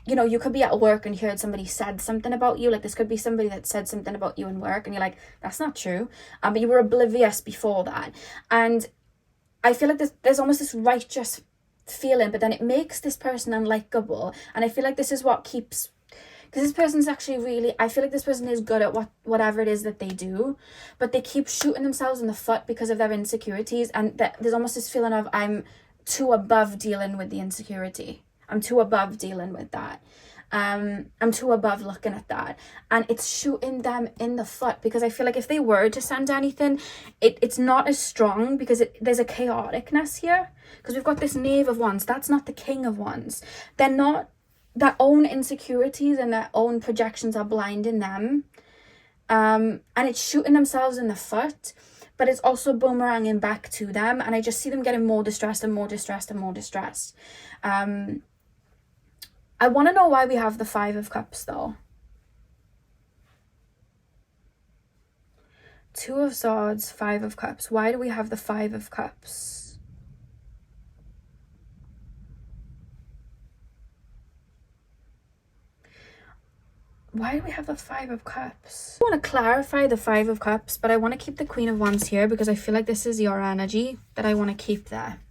you know, you could be at work and you heard somebody said something about you. Like this could be somebody that said something about you in work and you're like, that's not true. But you were oblivious before that. And I feel like there's almost this righteous feeling, but then it makes this person unlikable. And I feel like this is what keeps, because this person's actually really, I feel like this person is good at whatever it is that they do, but they keep shooting themselves in the foot because of their insecurities. And there's almost this feeling of, I'm too above dealing with the insecurity. I'm too above dealing with that. I'm too above looking at that. And it's shooting them in the foot, because I feel like if they were to send anything, it's not as strong, because there's a chaoticness here. Because we've got this Knave of Wands. That's not the King of Wands. They're not, their own insecurities and their own projections are blinding them. And it's shooting themselves in the foot, but it's also boomeranging back to them. And I just see them getting more distressed and more distressed and more distressed. I want to know why we have the Five of Cups though. Two of Swords, Five of Cups. Why do we have the Five of Cups? Why do we have the Five of Cups? I want to clarify the Five of Cups, but I want to keep the Queen of Wands here because I feel like this is your energy that I want to keep there.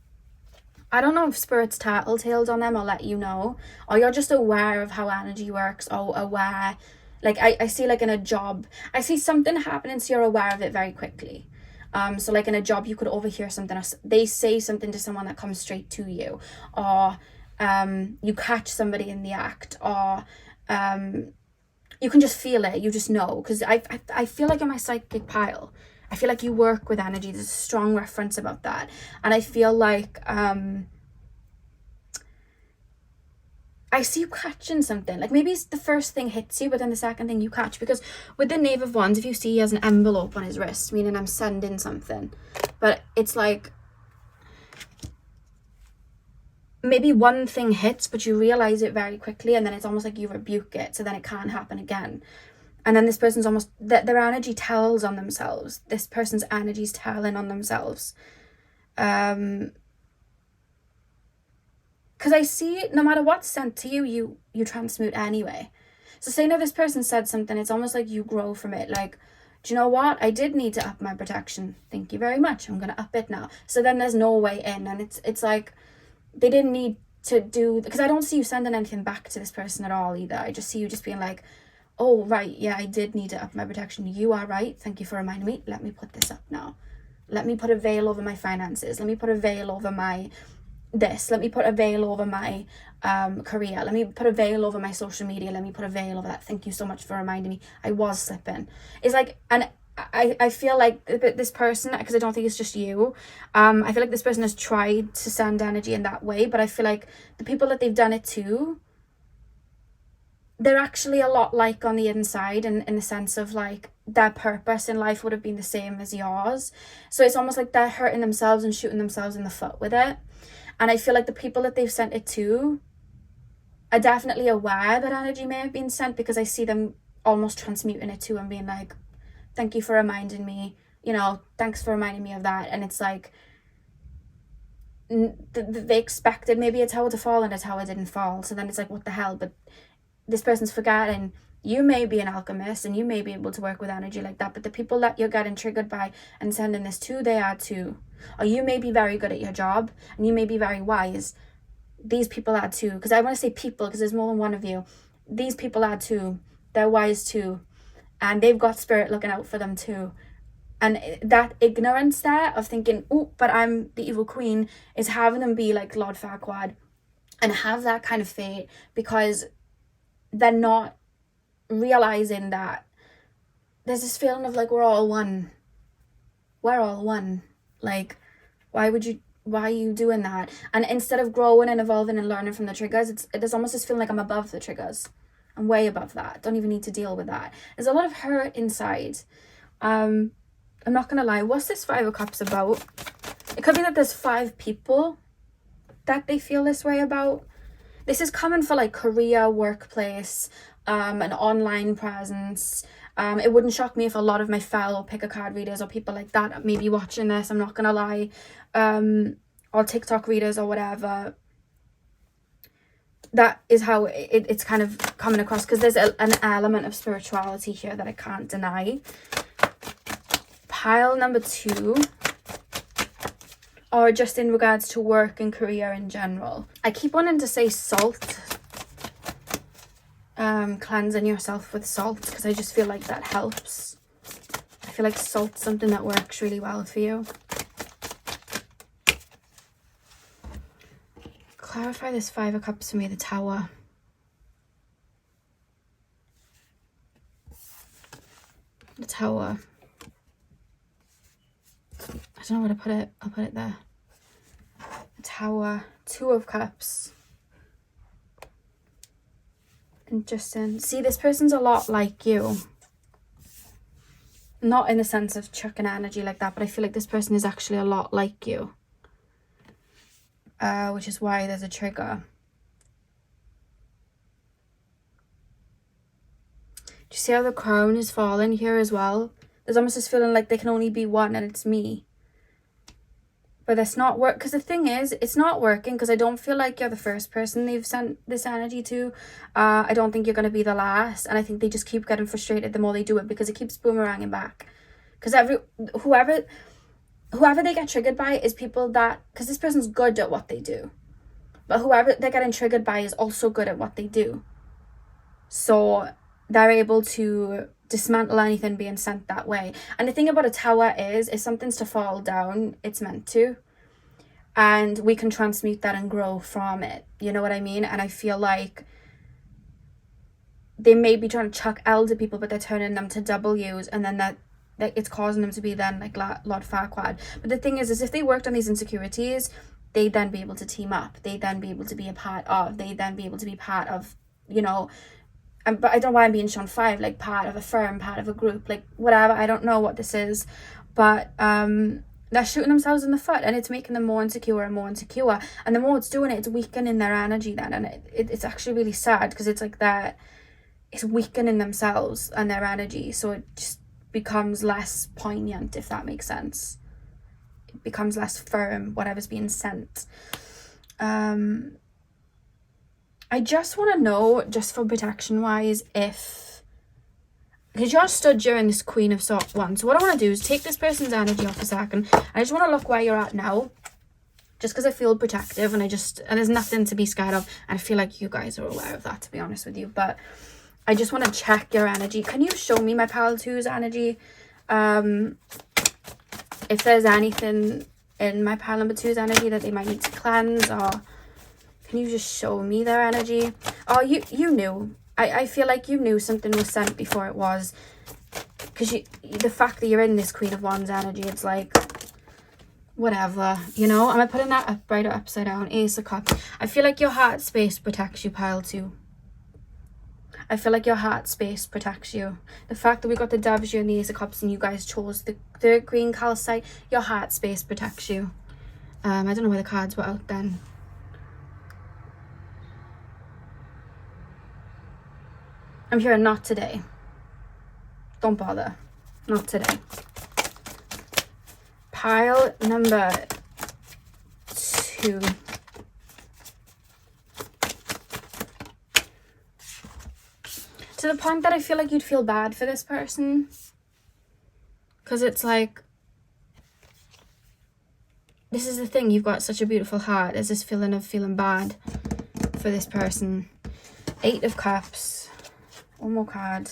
I don't know if Spirit's tattletales on them, I'll let you know. Or you're just aware of how energy works, or aware. Like, I see like in a job, I see something happening, so you're aware of it very quickly. So like in a job, you could overhear something, or they say something to someone that comes straight to you. Or you catch somebody in the act, or you can just feel it, you just know. Because I feel like in my psychic pile, I feel like you work with energy. There's a strong reference about that. And I feel like I see you catching something. Like maybe the first thing hits you, but then the second thing you catch. Because with the Knave of Wands, if you see he has an envelope on his wrist, meaning I'm sending something. But it's like maybe one thing hits, but you realize it very quickly, and then it's almost like you rebuke it, so then it can't happen again. And then this person's almost, their energy tells on themselves. This person's energy's telling on themselves. Because I see, no matter what's sent to you, you transmute anyway. So say now this person said something, it's almost like you grow from it. Like, do you know what? I did need to up my protection. Thank you very much. I'm going to up it now. So then there's no way in. And it's like, they didn't need to do, because I don't see you sending anything back to this person at all either. I just see you just being like, oh, right, yeah, I did need to up my protection. You are right. Thank you for reminding me. Let me put this up now. Let me put a veil over my finances. Let me put a veil over my this. Let me put a veil over my career. Let me put a veil over my social media. Let me put a veil over that. Thank you so much for reminding me. I was slipping. It's like, and I feel like this person, because I don't think it's just you, I feel like this person has tried to send energy in that way, but I feel like the people that they've done it to, they're actually a lot like on the inside, and in the sense of like their purpose in life would have been the same as yours. So it's almost like they're hurting themselves and shooting themselves in the foot with it. And I feel like the people that they've sent it to are definitely aware that energy may have been sent, because I see them almost transmuting it to and being like, thank you for reminding me, you know, thanks for reminding me of that. And it's like, they expected maybe a tower to fall and a tower didn't fall. So then it's like, what the hell? But this person's forgetting you may be an alchemist and you may be able to work with energy like that, but the people that you're getting triggered by and sending this to, they are too. Or you may be very good at your job and you may be very wise. These people are too. Because I want to say people because there's more than one of you. These people are too. They're wise too. And they've got spirit looking out for them too. And that ignorance there of thinking, oh, but I'm the evil queen, is having them be like Lord Farquaad and have that kind of fate, because they're not realizing that there's this feeling of like we're all one. Like, why are you doing that? And instead of growing and evolving and learning from the triggers, there's almost this feeling like I'm above the triggers. I'm way above that. Don't even need to deal with that. There's a lot of hurt inside. I'm not gonna lie. What's this 5 of Cups about? It could be that there's 5 people that they feel this way about. This is common for like career, workplace, an online presence. It wouldn't shock me if a lot of my fellow pick a card readers or people like that may be watching this, I'm not gonna lie, or TikTok readers or whatever. That is how it's kind of coming across, because there's an element of spirituality here that I can't deny. Pile number 2, or just in regards to work and career in general. I keep wanting to say salt. Cleansing yourself with salt, because I just feel like that helps. I feel like salt's something that works really well for you. Clarify this 5 of Cups for me, the Tower. The Tower. I don't know where to put it. I'll put it there. The Tower. 2 of Cups. Interesting. See, this person's a lot like you. Not in the sense of chucking energy like that, but I feel like this person is actually a lot like you. Which is why there's a trigger. Do you see how the crown is falling here as well? There's almost this feeling like they can only be one and it's me. But that's not work, because the thing is, it's not working, because I don't feel like you're the first person they've sent this energy to. I don't think you're going to be the last, and I think they just keep getting frustrated the more they do it, because it keeps boomeranging back. Because whoever they get triggered by is people that, because this person's good at what they do, but whoever they're getting triggered by is also good at what they do. So they're able to dismantle anything being sent that way. And the thing about a tower is, if something's to fall down, it's meant to, and we can transmute that and grow from it, you know what I mean? And I feel like they may be trying to chuck L to people, but they're turning them to W's, and then that it's causing them to be then like Lord Farquaad. But the thing is if they worked on these insecurities, they'd then be able to team up, they'd then be able to be a part of, they'd then be able to be part of, you know. But I don't know why I'm being shown 5, like part of a firm, part of a group, like whatever. I don't know what this is, but they're shooting themselves in the foot, and it's making them more insecure and more insecure. And the more it's doing it, it's weakening their energy then, and it's actually really sad, because it's like it's weakening themselves and their energy, so it just becomes less poignant, if that makes sense. It becomes less firm, whatever's being sent. I just want to know, just for protection wise, because you're stood during this Queen of Swords one, so what I want to do is take this person's energy off a second. I just want to look where you're at now, just because I feel protective, and there's nothing to be scared of, and I feel like you guys are aware of that, to be honest with you. But I just want to check your energy. Can you show me my pile 2's energy? If there's anything in my pile number 2's energy that they might need to cleanse, or can you just show me their energy? Oh, you knew. I feel like you knew something was sent before it was. Because the fact that you're in this Queen of Wands energy, it's like, whatever, you know? Am I putting that up right or upside down? Ace of Cups. I feel like your heart space protects you, pile 2. I feel like your heart space protects you. The fact that we got the Doves, you and the Ace of Cups, and you guys chose the green calcite, your heart space protects you. I don't know where the cards were out then. I'm hearing not today. Don't bother. Not today. Pile number 2. To the point that I feel like you'd feel bad for this person. Because it's like, this is the thing, you've got such a beautiful heart. There's this feeling of feeling bad for this person. 8 of Cups. One more card.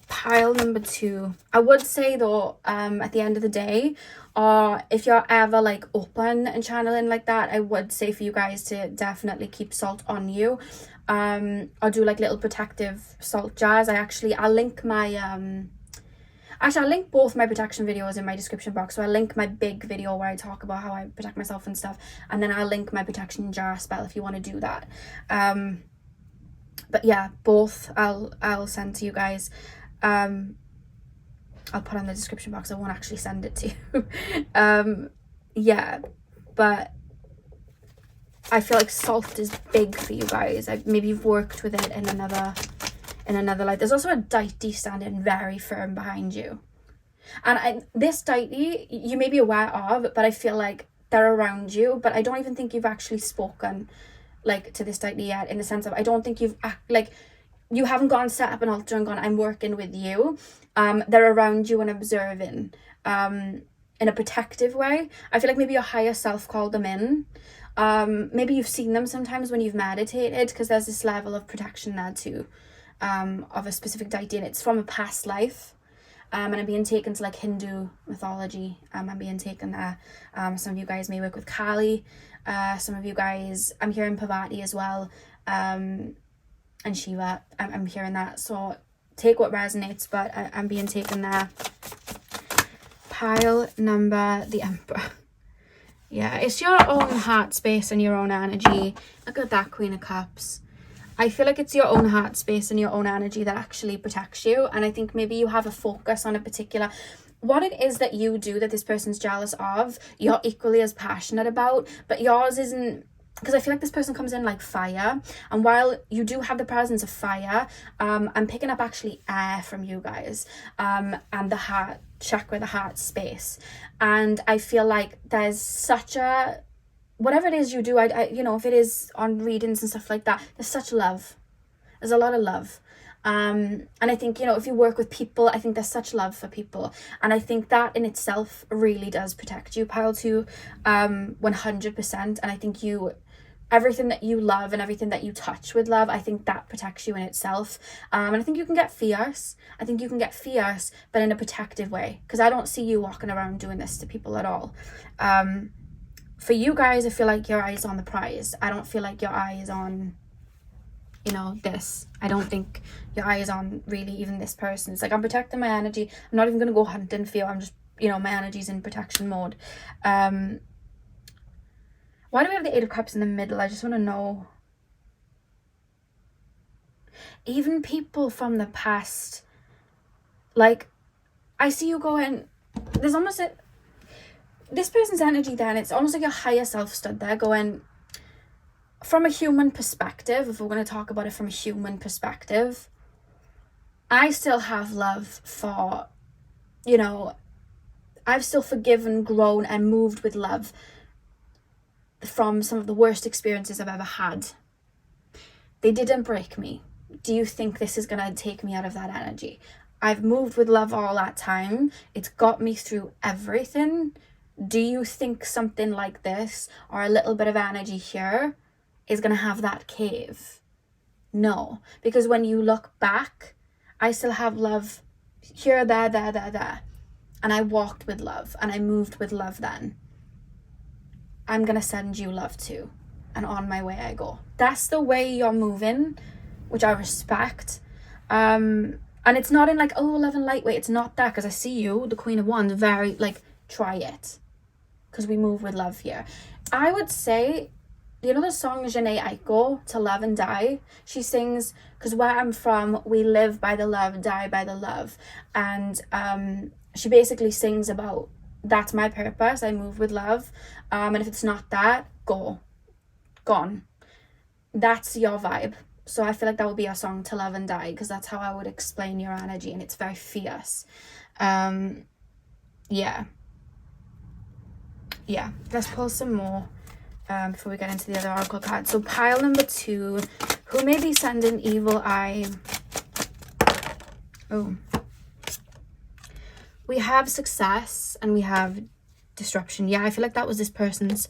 Pile number 2. I would say though, at the end of the day, or if you're ever like open and channeling like that, I would say for you guys to definitely keep salt on you. Or do like little protective salt jars. I'll link my I'll link both my protection videos in my description box. So I'll link my big video where I talk about how I protect myself and stuff, and then I'll link my protection jar spell if you want to do that. But yeah, both I'll send to you guys. I'll put in the description box. I won't actually send it to you. Yeah, but I feel like salt is big for you guys. Maybe you've worked with it in another light. There's also a deity standing very firm behind you, and this deity you may be aware of, but I feel like they're around you, but I don't even think you've actually spoken like to this deity yet, in the sense of I don't think you haven't gone set up an altar and gone, I'm working with you. They're around you and observing in a protective way. I feel like maybe your higher self called them in. Maybe you've seen them sometimes when you've meditated, because there's this level of protection there too, of a specific deity, and it's from a past life. And I'm being taken to like Hindu mythology. I'm being taken there. Some of you guys may work with Kali. Some of you guys, I'm hearing Parvati as well. And Shiva, I'm hearing that. So take what resonates, but I'm being taken there. Pile number, the Emperor. Yeah, it's your own heart space and your own energy. Look at that, Queen of Cups. I feel like it's your own heart space and your own energy that actually protects you. And I think maybe you have a focus on a particular... what it is that you do that this person's jealous of, you're equally as passionate about, but yours isn't... because I feel like this person comes in like fire, and while you do have the presence of fire, I'm picking up actually air from you guys, and the heart chakra, the heart space, and I feel like there's such a, whatever it is you do, I you know, if it is on readings and stuff like that, there's such love, there's a lot of love. And I think, you know, if you work with people, I think there's such love for people, and I think that in itself really does protect you, pile 2, 100%. And I think everything that you love and everything that you touch with love, I think that protects you in itself. And I think you can get fierce. I think you can get fierce, but in a protective way, because I don't see you walking around doing this to people at all. For you guys, I feel like your eye is on the prize. I don't feel like your eye is on, you know, this. I don't think your eye is on really even this person. It's like, I'm protecting my energy. I'm not even going to go hunting for you. I'm just, you know, my energy's in protection mode. Why do we have the 8 of Cups in the middle? I just want to know. Even people from the past, like, I see you going, there's almost this person's energy then, it's almost like your higher self stood there going, from a human perspective, if we're going to talk about it from a human perspective, I still have love for, you know, I've still forgiven, grown, and moved with love from some of the worst experiences I've ever had. They didn't break me. Do you think this is going to take me out of that energy? I've moved with love all that time. It's got me through everything. Do you think something like this, or a little bit of energy here, is going to have that cave? No, because when you look back, I still have love here, there, and I walked with love and I moved with love then. I'm going to send you love too, and on my way I go. That's the way you're moving, which I respect. And it's not in like, oh, love and lightweight. It's not that, because I see you, the Queen of Wands, very like, try it, because we move with love here. I would say, you know the song Janae Aiko, To Love and Die? She sings, because where I'm from, we live by the love, die by the love. And she basically sings about, that's my purpose, I move with love. And if it's not that, gone. That's your vibe. So I feel like that would be a song, To Love and Die, because that's how I would explain your energy, and it's very fierce. Yeah, let's pull some more before we get into the other oracle card. So pile number 2, who may be sending evil eye? Oh, we have success and we have disruption. Yeah, I feel like that was this person's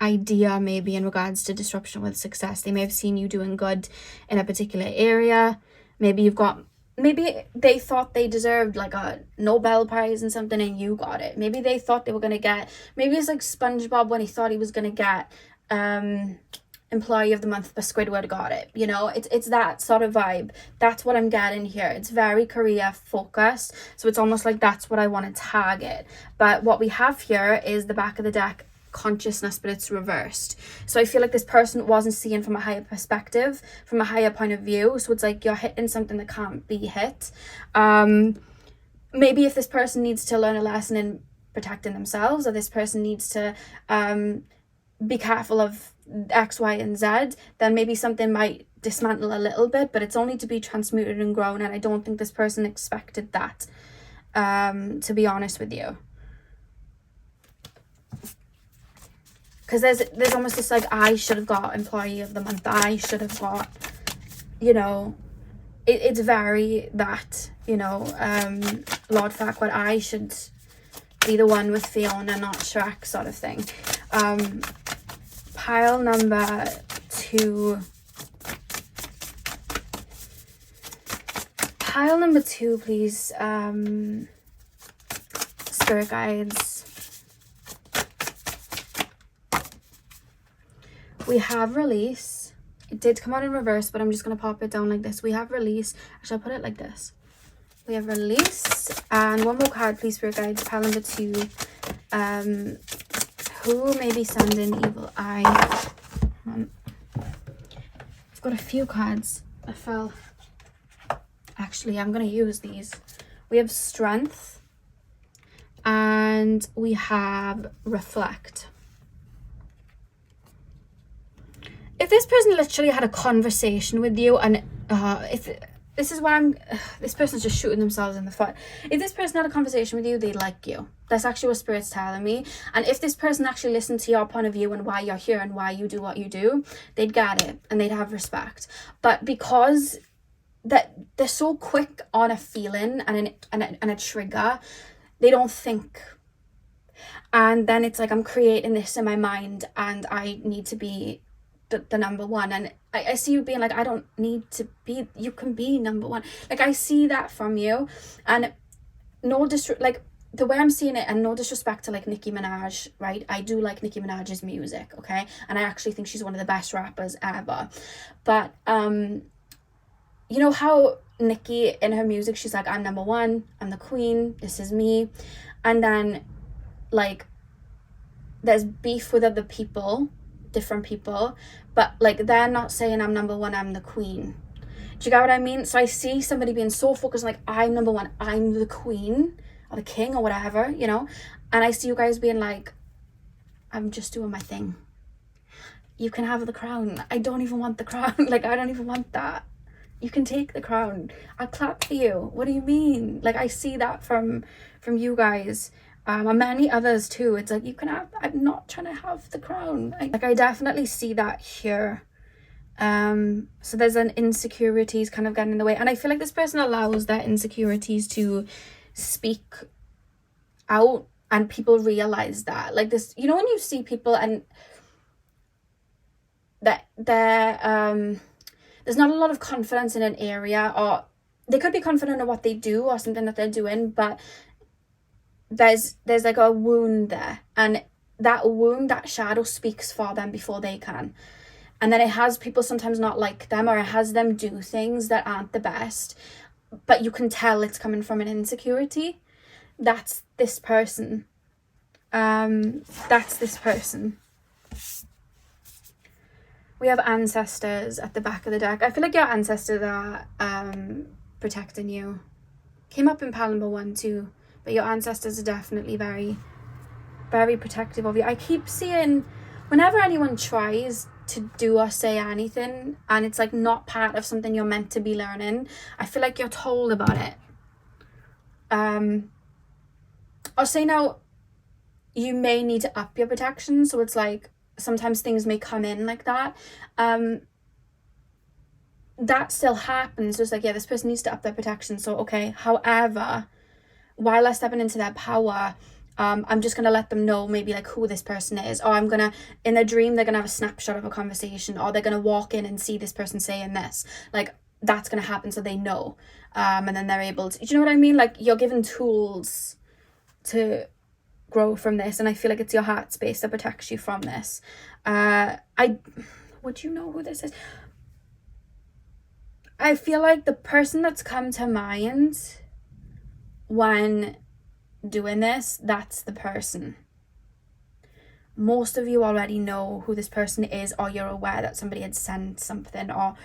idea, maybe, in regards to disruption with success. They may have seen you doing good in a particular area. Maybe you've got maybe they thought they deserved like a Nobel Prize and something, and you got it. Maybe they thought they were gonna get, maybe it's like SpongeBob when he thought he was gonna get Employee of the Month, but Squidward got it. You know, it's that sort of vibe. That's what I'm getting here. It's very career focused, so it's almost like that's what I want to target. But what we have here is the back of the deck, consciousness, but it's reversed. So I feel like this person wasn't seeing from a higher perspective, from a higher point of view. So it's like you're hitting something that can't be hit. Maybe if this person needs to learn a lesson in protecting themselves, or this person needs to be careful of X, Y, and Z, then maybe something might dismantle a little bit, but it's only to be transmuted and grown. And I don't think this person expected that, to be honest with you. Because there's almost this like, I should have got Employee of the Month, I should have got, you know, it's very that, you know, Lord Farquaad, I should be the one with Fiona, not Shrek, sort of thing. Pile number 2. Pile number 2, please. Spirit guides. We have release. It did come out in reverse, but I'm just going to pop it down like this. We have release. Actually, I'll put it like this. We have release. And one more card, please, Spirit guides. Pile number 2. Who may be sending evil eye? I've got a few cards that fell. Actually, I'm going to use these. We have strength. And we have reflect. If this person literally had a conversation with you, and if this is why this person's just shooting themselves in the foot. If this person had a conversation with you, they like you. That's actually what Spirit's telling me. And if this person actually listened to your point of view and why you're here and why you do what you do, they'd get it and they'd have respect. But because that they're so quick on a feeling and a trigger, they don't think. And then it's like, I'm creating this in my mind and I need to be the number one. And I see you being like, I don't need to be, you can be number one. Like, I see that from you. And no like the way I'm seeing it, and no disrespect to like Nicki Minaj, right? I do like Nicki Minaj's music, okay? And I actually think she's one of the best rappers ever. But you know how Nicki in her music, she's like, I'm number one, I'm the queen, this is me. And then like there's beef with other people, different people, but like they're not saying I'm number one, I'm the queen. Do you get what I mean? So I see somebody being so focused, like, I'm number one, I'm the queen or the king or whatever, you know? And I see you guys being like, I'm just doing my thing. You can have the crown. I don't even want the crown. Like, I don't even want that. You can take the crown. I'll clap for you. What do you mean? Like, I see that from you guys. And many others too. It's like, you can have, I'm not trying to have the crown. Like, I definitely see that here. So there's an insecurities kind of getting in the way. And I feel like this person allows their insecurities to speak out, and people realize that. Like this, you know, when you see people and that they're, there's not a lot of confidence in an area, or they could be confident in what they do or something that they're doing, but there's like a wound there, and that wound, that shadow speaks for them before they can. And then it has people sometimes not like them, or it has them do things that aren't the best, but you can tell it's coming from an insecurity. That's this person. That's this person. We have ancestors at the back of the deck. I feel like your ancestors are protecting you. Came up in pile number 1 too. But your ancestors are definitely very, very protective of you. I keep seeing whenever anyone tries to do or say anything and it's like not part of something you're meant to be learning, I feel like you're told about it. Or say now, you may need to up your protection. So it's like sometimes things may come in like that. That still happens. So it's like, yeah, this person needs to up their protection. So, okay, however, while they're stepping into their power, I'm just going to let them know maybe like who this person is. Or I'm going to, in their dream, they're going to have a snapshot of a conversation, or they're going to walk in and see this person saying this. Like, that's going to happen so they know. and then they're able to, do you know what I mean? Like, you're given tools to grow from this, and I feel like it's your heart space that protects you from this. Would you know who this is? I feel like the person that's come to mind when doing this, that's the person. Most of you already know who this person is, or you're aware that somebody had sent something or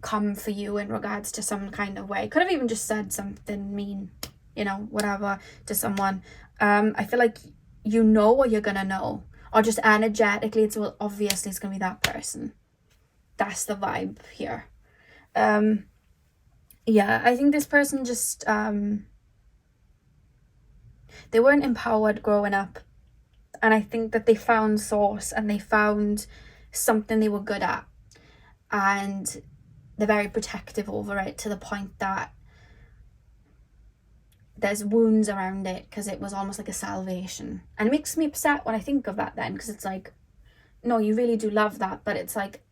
come for you in regards to some kind of way. Could have even just said something mean, you know, whatever, to someone. I feel like you know, or you're gonna know, or just energetically it's, well, obviously it's gonna be that person. That's the vibe here. Yeah, I think this person just they weren't empowered growing up, and I think that they found source and they found something they were good at, and they're very protective over it, to the point that there's wounds around it, because it was almost like a salvation. And it makes me upset when I think of that then, because it's like, no, you really do love that, but it's like,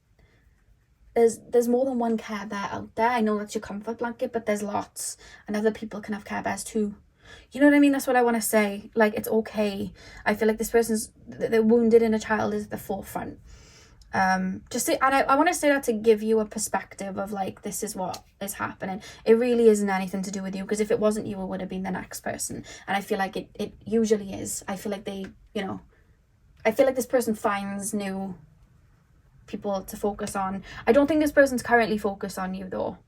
there's more than one Care Bear out there. I know that's your comfort blanket, but there's lots, and other people can have Care Bears too. You know what I mean? That's what I want to say. Like, it's okay. I feel like this person's, the wounded inner child is at the forefront. And I want to say that to give you a perspective of, like, this is what is happening. It really isn't anything to do with you, because if it wasn't you, it would have been the next person. And I feel like it usually is. I feel like they, you know, I feel like this person finds new people to focus on. I don't think this person's currently focused on you though.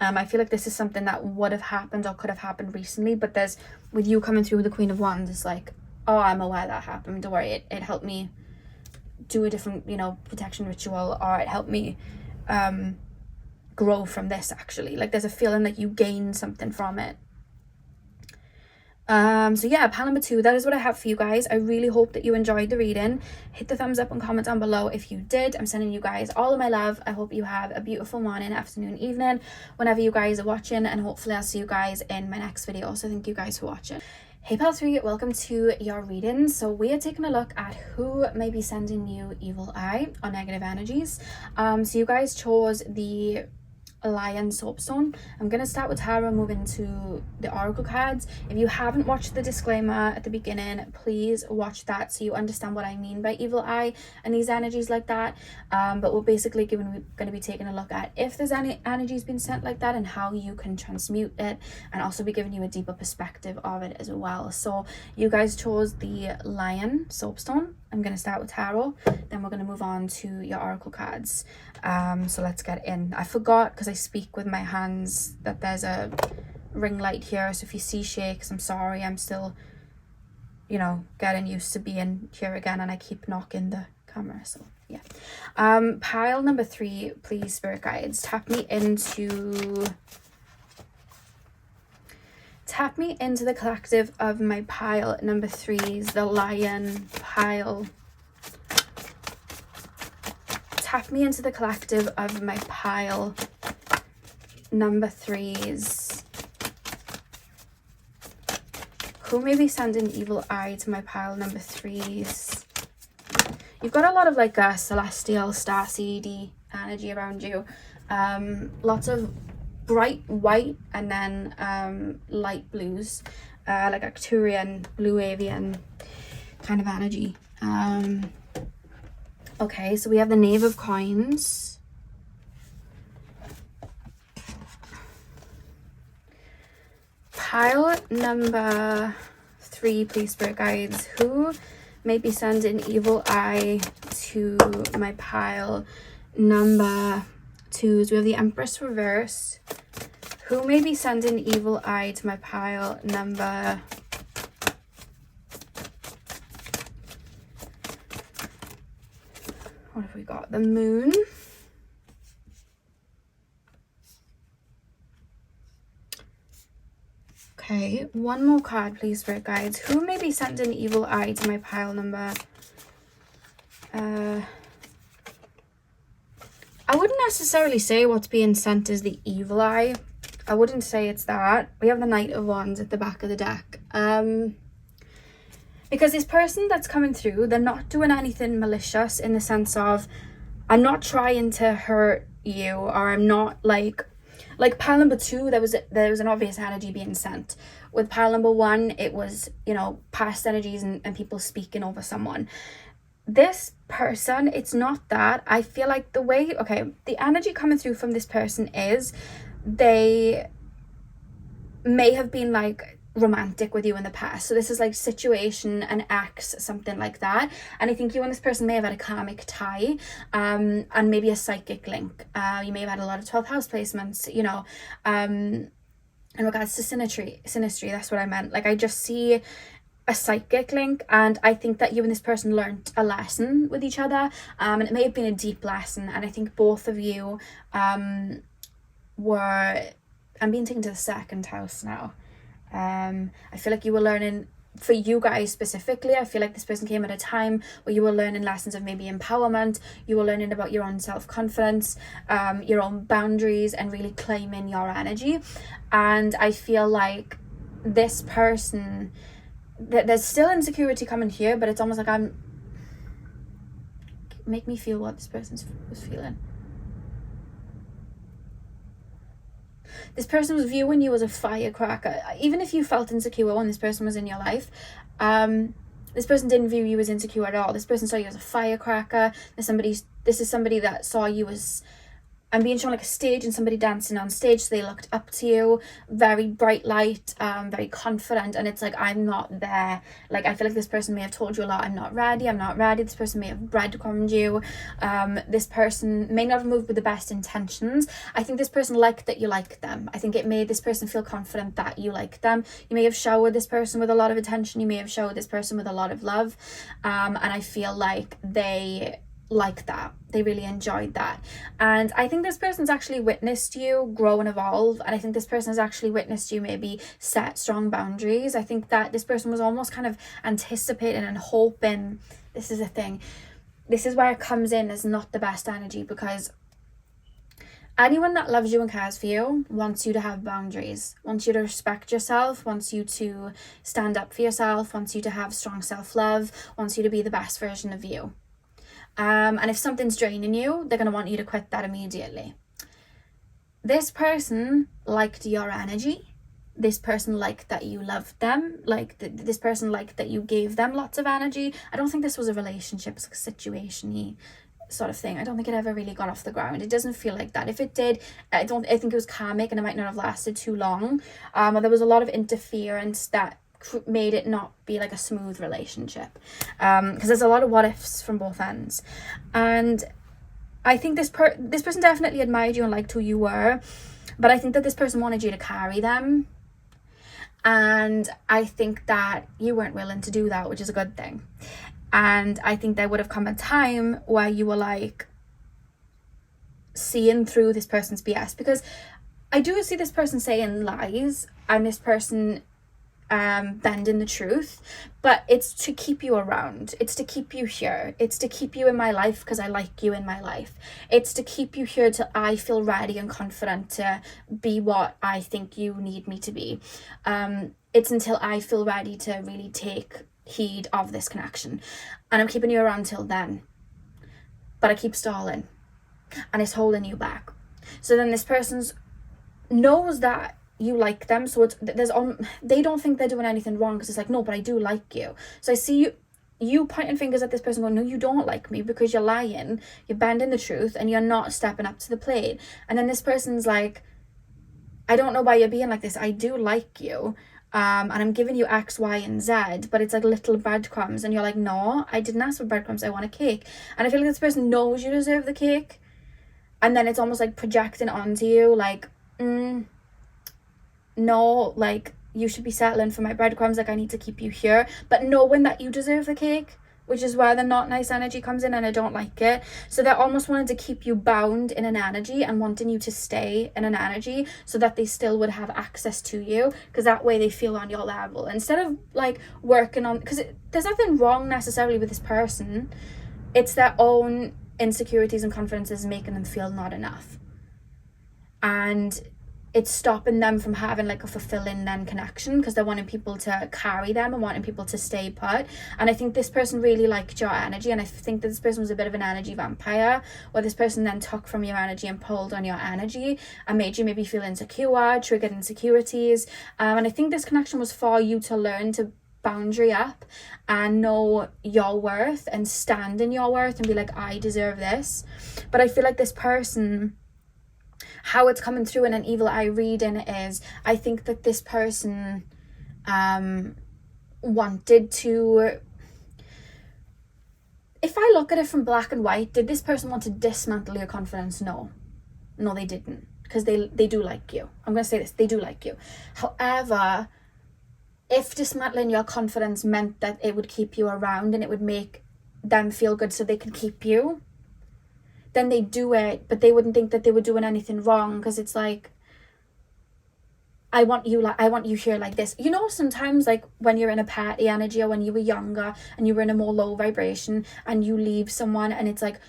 I feel like this is something that would have happened or could have happened recently, but there's, with you coming through with the Queen of Wands, it's like, oh, I'm aware that happened, don't worry, it helped me do a different, you know, protection ritual, or it helped me grow from this, actually. Like, there's a feeling that you gain something from it. So yeah, pile number 2, that is what I have for you guys. I really hope that you enjoyed the reading. Hit the thumbs up and comment down below if you did. I'm sending you guys all of my love. I hope you have a beautiful morning, afternoon, evening, whenever you guys are watching, and hopefully I'll see you guys in my next video. So thank you guys for watching. Hey pile 3, welcome to your reading. So we are taking a look at who may be sending you evil eye or negative energies. So you guys chose the Lyran soapstone. I'm going to start with tarot, move into the oracle cards. If you haven't watched the disclaimer at the beginning, please watch that so you understand what I mean by evil eye and these energies like that. But we're basically going to be taking a look at if there's any energies been sent like that and how you can transmute it, and also be giving you a deeper perspective of it as well. So you guys chose the Lyran soapstone. I'm going to start with tarot, then we're going to move on to your oracle cards. So let's get in. I forgot, because I speak with my hands, that there's a ring light here, so if you see shakes, I'm sorry. I'm still, you know, getting used to being here again, and I keep knocking the camera, so yeah. Pile number 3, please, spirit guides, tap me into the collective of my pile number 3s, the Lyran pile. Tap me into the collective of my pile number 3s. Who may be sending evil eye to my pile number 3s? You've got a lot of like a celestial, starseedy energy around you. Lots of bright white, and then light blues, like Arcturian, blue avian kind of energy. Okay, so we have the Knave of Coins, pile number 3, please, spirit guides. Who may be sending evil eye to my pile number 2s? We have the Empress reverse. Who may be sending evil eye to my pile number... What have we got? The Moon. Okay, one more card, please, spirit guides. Who may be sending evil eye to my pile number... I wouldn't necessarily say what's being sent is the evil eye. I wouldn't say it's that. We have the Knight of Wands at the back of the deck. Because this person that's coming through, they're not doing anything malicious, in the sense of, I'm not trying to hurt you, or I'm not like, Like pile number 2, there was an obvious energy being sent. With pile number 1, it was, you know, past energies and people speaking over someone. This person, it's not that. I feel like the way, okay, the energy coming through from this person is they may have been like romantic with you in the past. So this is like situation, an ex, something like that. And I think you and this person may have had a karmic tie, and maybe a psychic link. You may have had a lot of 12th house placements, you know, in regards to synastry, that's what I meant. Like, I just see a psychic link, and I think that you and this person learned a lesson with each other, and it may have been a deep lesson, and I think both of you were, I'm being taken to the 2nd house now. I feel like you were learning, for you guys specifically, I feel like this person came at a time where you were learning lessons of maybe empowerment, you were learning about your own self-confidence, your own boundaries, and really claiming your energy. And I feel like this person, there's still insecurity coming here, but it's almost like make me feel what this person was feeling. This person was viewing you as a firecracker. Even if you felt insecure when this person was in your life, this person didn't view you as insecure at all. This person saw you as a firecracker. This is somebody that saw you as, I'm being shown like a stage and somebody dancing on stage, so they looked up to you, very bright light, very confident, and it's like, I'm not there. Like, I feel like this person may have told you a lot, I'm not ready. This person may have breadcrumbed you. This person may not have moved with the best intentions. I think this person liked that you liked them. I think it made this person feel confident that you like them. You may have showered this person with a lot of attention. You may have showered this person with a lot of love. And I feel like they like that. They really enjoyed that. And I think this person's actually witnessed you grow and evolve, and I think this person has actually witnessed you maybe set strong boundaries. I think that this person was almost kind of anticipating and hoping. This is a thing, this is where it comes in as not the best energy, because anyone that loves you and cares for you wants you to have boundaries, wants you to respect yourself, wants you to stand up for yourself, wants you to have strong self-love, wants you to be the best version of you. And if something's draining you, they're going to want you to quit that immediately. This person liked your energy. This person liked that you loved them. Like, this person liked that you gave them lots of energy. I don't think this was a relationship, it's like a situation-y sort of thing. I don't think it ever really got off the ground. It doesn't feel like that. If it did, I think it was karmic, and it might not have lasted too long. There was a lot of interference that made it not be like a smooth relationship, because there's a lot of what ifs from both ends. And I think this person definitely admired you and liked who you were, but I think that this person wanted you to carry them, and I think that you weren't willing to do that, which is a good thing. And I think there would have come a time where you were like seeing through this person's BS, because I do see this person saying lies and this person bending the truth, but it's to keep you around, it's to keep you here, it's to keep you in my life because I like you in my life, it's to keep you here till I feel ready and confident to be what I think you need me to be. It's until I feel ready to really take heed of this connection, and I'm keeping you around till then, but I keep stalling and it's holding you back. So then this person knows that you like them, so they don't think they're doing anything wrong, because it's like, no, but I do like you. So I see you pointing fingers at this person going, no, you don't like me because you're lying, you're bending the truth, and you're not stepping up to the plate. And then this person's like, I don't know why you're being like this, I do like you, and I'm giving you X, Y, and Z, but it's like little breadcrumbs, and you're like, no, I didn't ask for breadcrumbs, I want a cake. And I feel like this person knows you deserve the cake, and then it's almost like projecting onto you, like, no, like, you should be settling for my breadcrumbs, like, I need to keep you here, but knowing that you deserve the cake, which is where the not nice energy comes in, and I don't like it. So they're almost wanting to keep you bound in an energy and wanting you to stay in an energy so that they still would have access to you, because that way they feel on your level, instead of like working on, because there's nothing wrong necessarily with this person, it's their own insecurities and confidences making them feel not enough. And it's stopping them from having like a fulfilling then connection, because they're wanting people to carry them and wanting people to stay put. And I think this person really liked your energy, and I think that this person was a bit of an energy vampire, where this person then took from your energy and pulled on your energy and made you maybe feel insecure, triggered insecurities. And I think this connection was for you to learn to boundary up and know your worth and stand in your worth and be like, I deserve this. But I feel like this person, how it's coming through in an evil eye reading is, I think that this person wanted to, if I look at it from black and white, did this person want to dismantle your confidence? No, they didn't, because they do like you. I'm going to say this, they do like you. However, if dismantling your confidence meant that it would keep you around and it would make them feel good so they could keep you, then they do it, but they wouldn't think that they were doing anything wrong, because it's like, I want you here like this. You know, sometimes like when you're in a party energy, or when you were younger and you were in a more low vibration and you leave someone and it's like,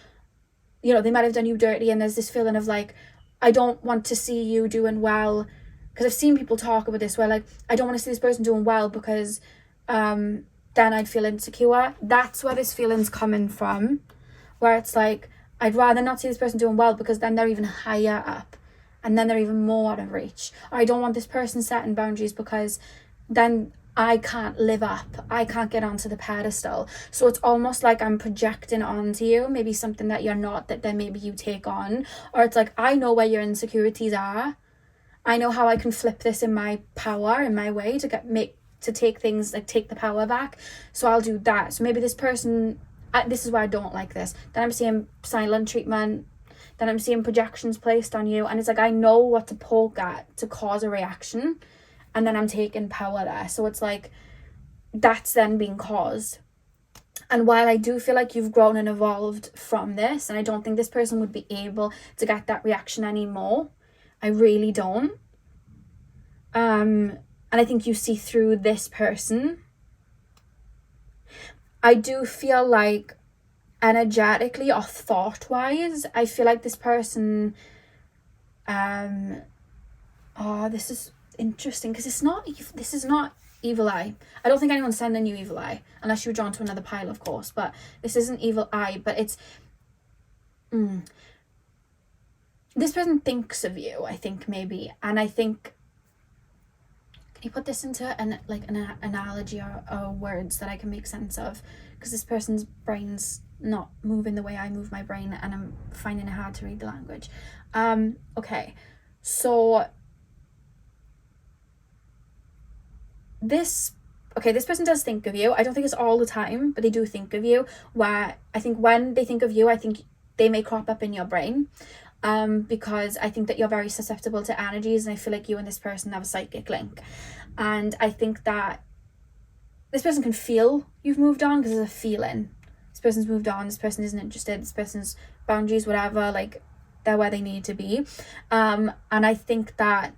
you know, they might have done you dirty, and there's this feeling of like, I don't want to see you doing well, because I've seen people talk about this where like, I don't want to see this person doing well because then I'd feel insecure. That's where this feeling's coming from, where it's like, I'd rather not see this person doing well, because then they're even higher up and then they're even more out of reach. Or I don't want this person setting boundaries, because then I can't live up. I can't get onto the pedestal. So it's almost like I'm projecting onto you maybe something that you're not, that then maybe you take on. Or it's like, I know where your insecurities are. I know how I can flip this in my power, in my way, to take things, like take the power back. So I'll do that. So maybe this person, this is why I don't like this. Then I'm seeing silent treatment. Then I'm seeing projections placed on you. And it's like, I know what to poke at to cause a reaction. And then I'm taking power there. So it's like, that's then being caused. And while I do feel like you've grown and evolved from this, and I don't think this person would be able to get that reaction anymore, I really don't. And I think you see through this person. I do feel like energetically or thought-wise, I feel like this person, this is interesting, because this is not evil eye. I don't think anyone's sending you evil eye, unless you were drawn to another pile, of course, but this isn't evil eye, but it's, this person thinks of you, I think, maybe, and I think, can you put this into an analogy or words that I can make sense of? Because this person's brain's not moving the way I move my brain, and I'm finding it hard to read the language. Okay, so this person does think of you. I don't think it's all the time, but they do think of you, where I think when they think of you, I think they may crop up in your brain. Because I think that you're very susceptible to energies, and I feel like you and this person have a psychic link. And I think that this person can feel you've moved on, because there's a feeling. This person's moved on, this person isn't interested, this person's boundaries, whatever, like, they're where they need to be. And I think that,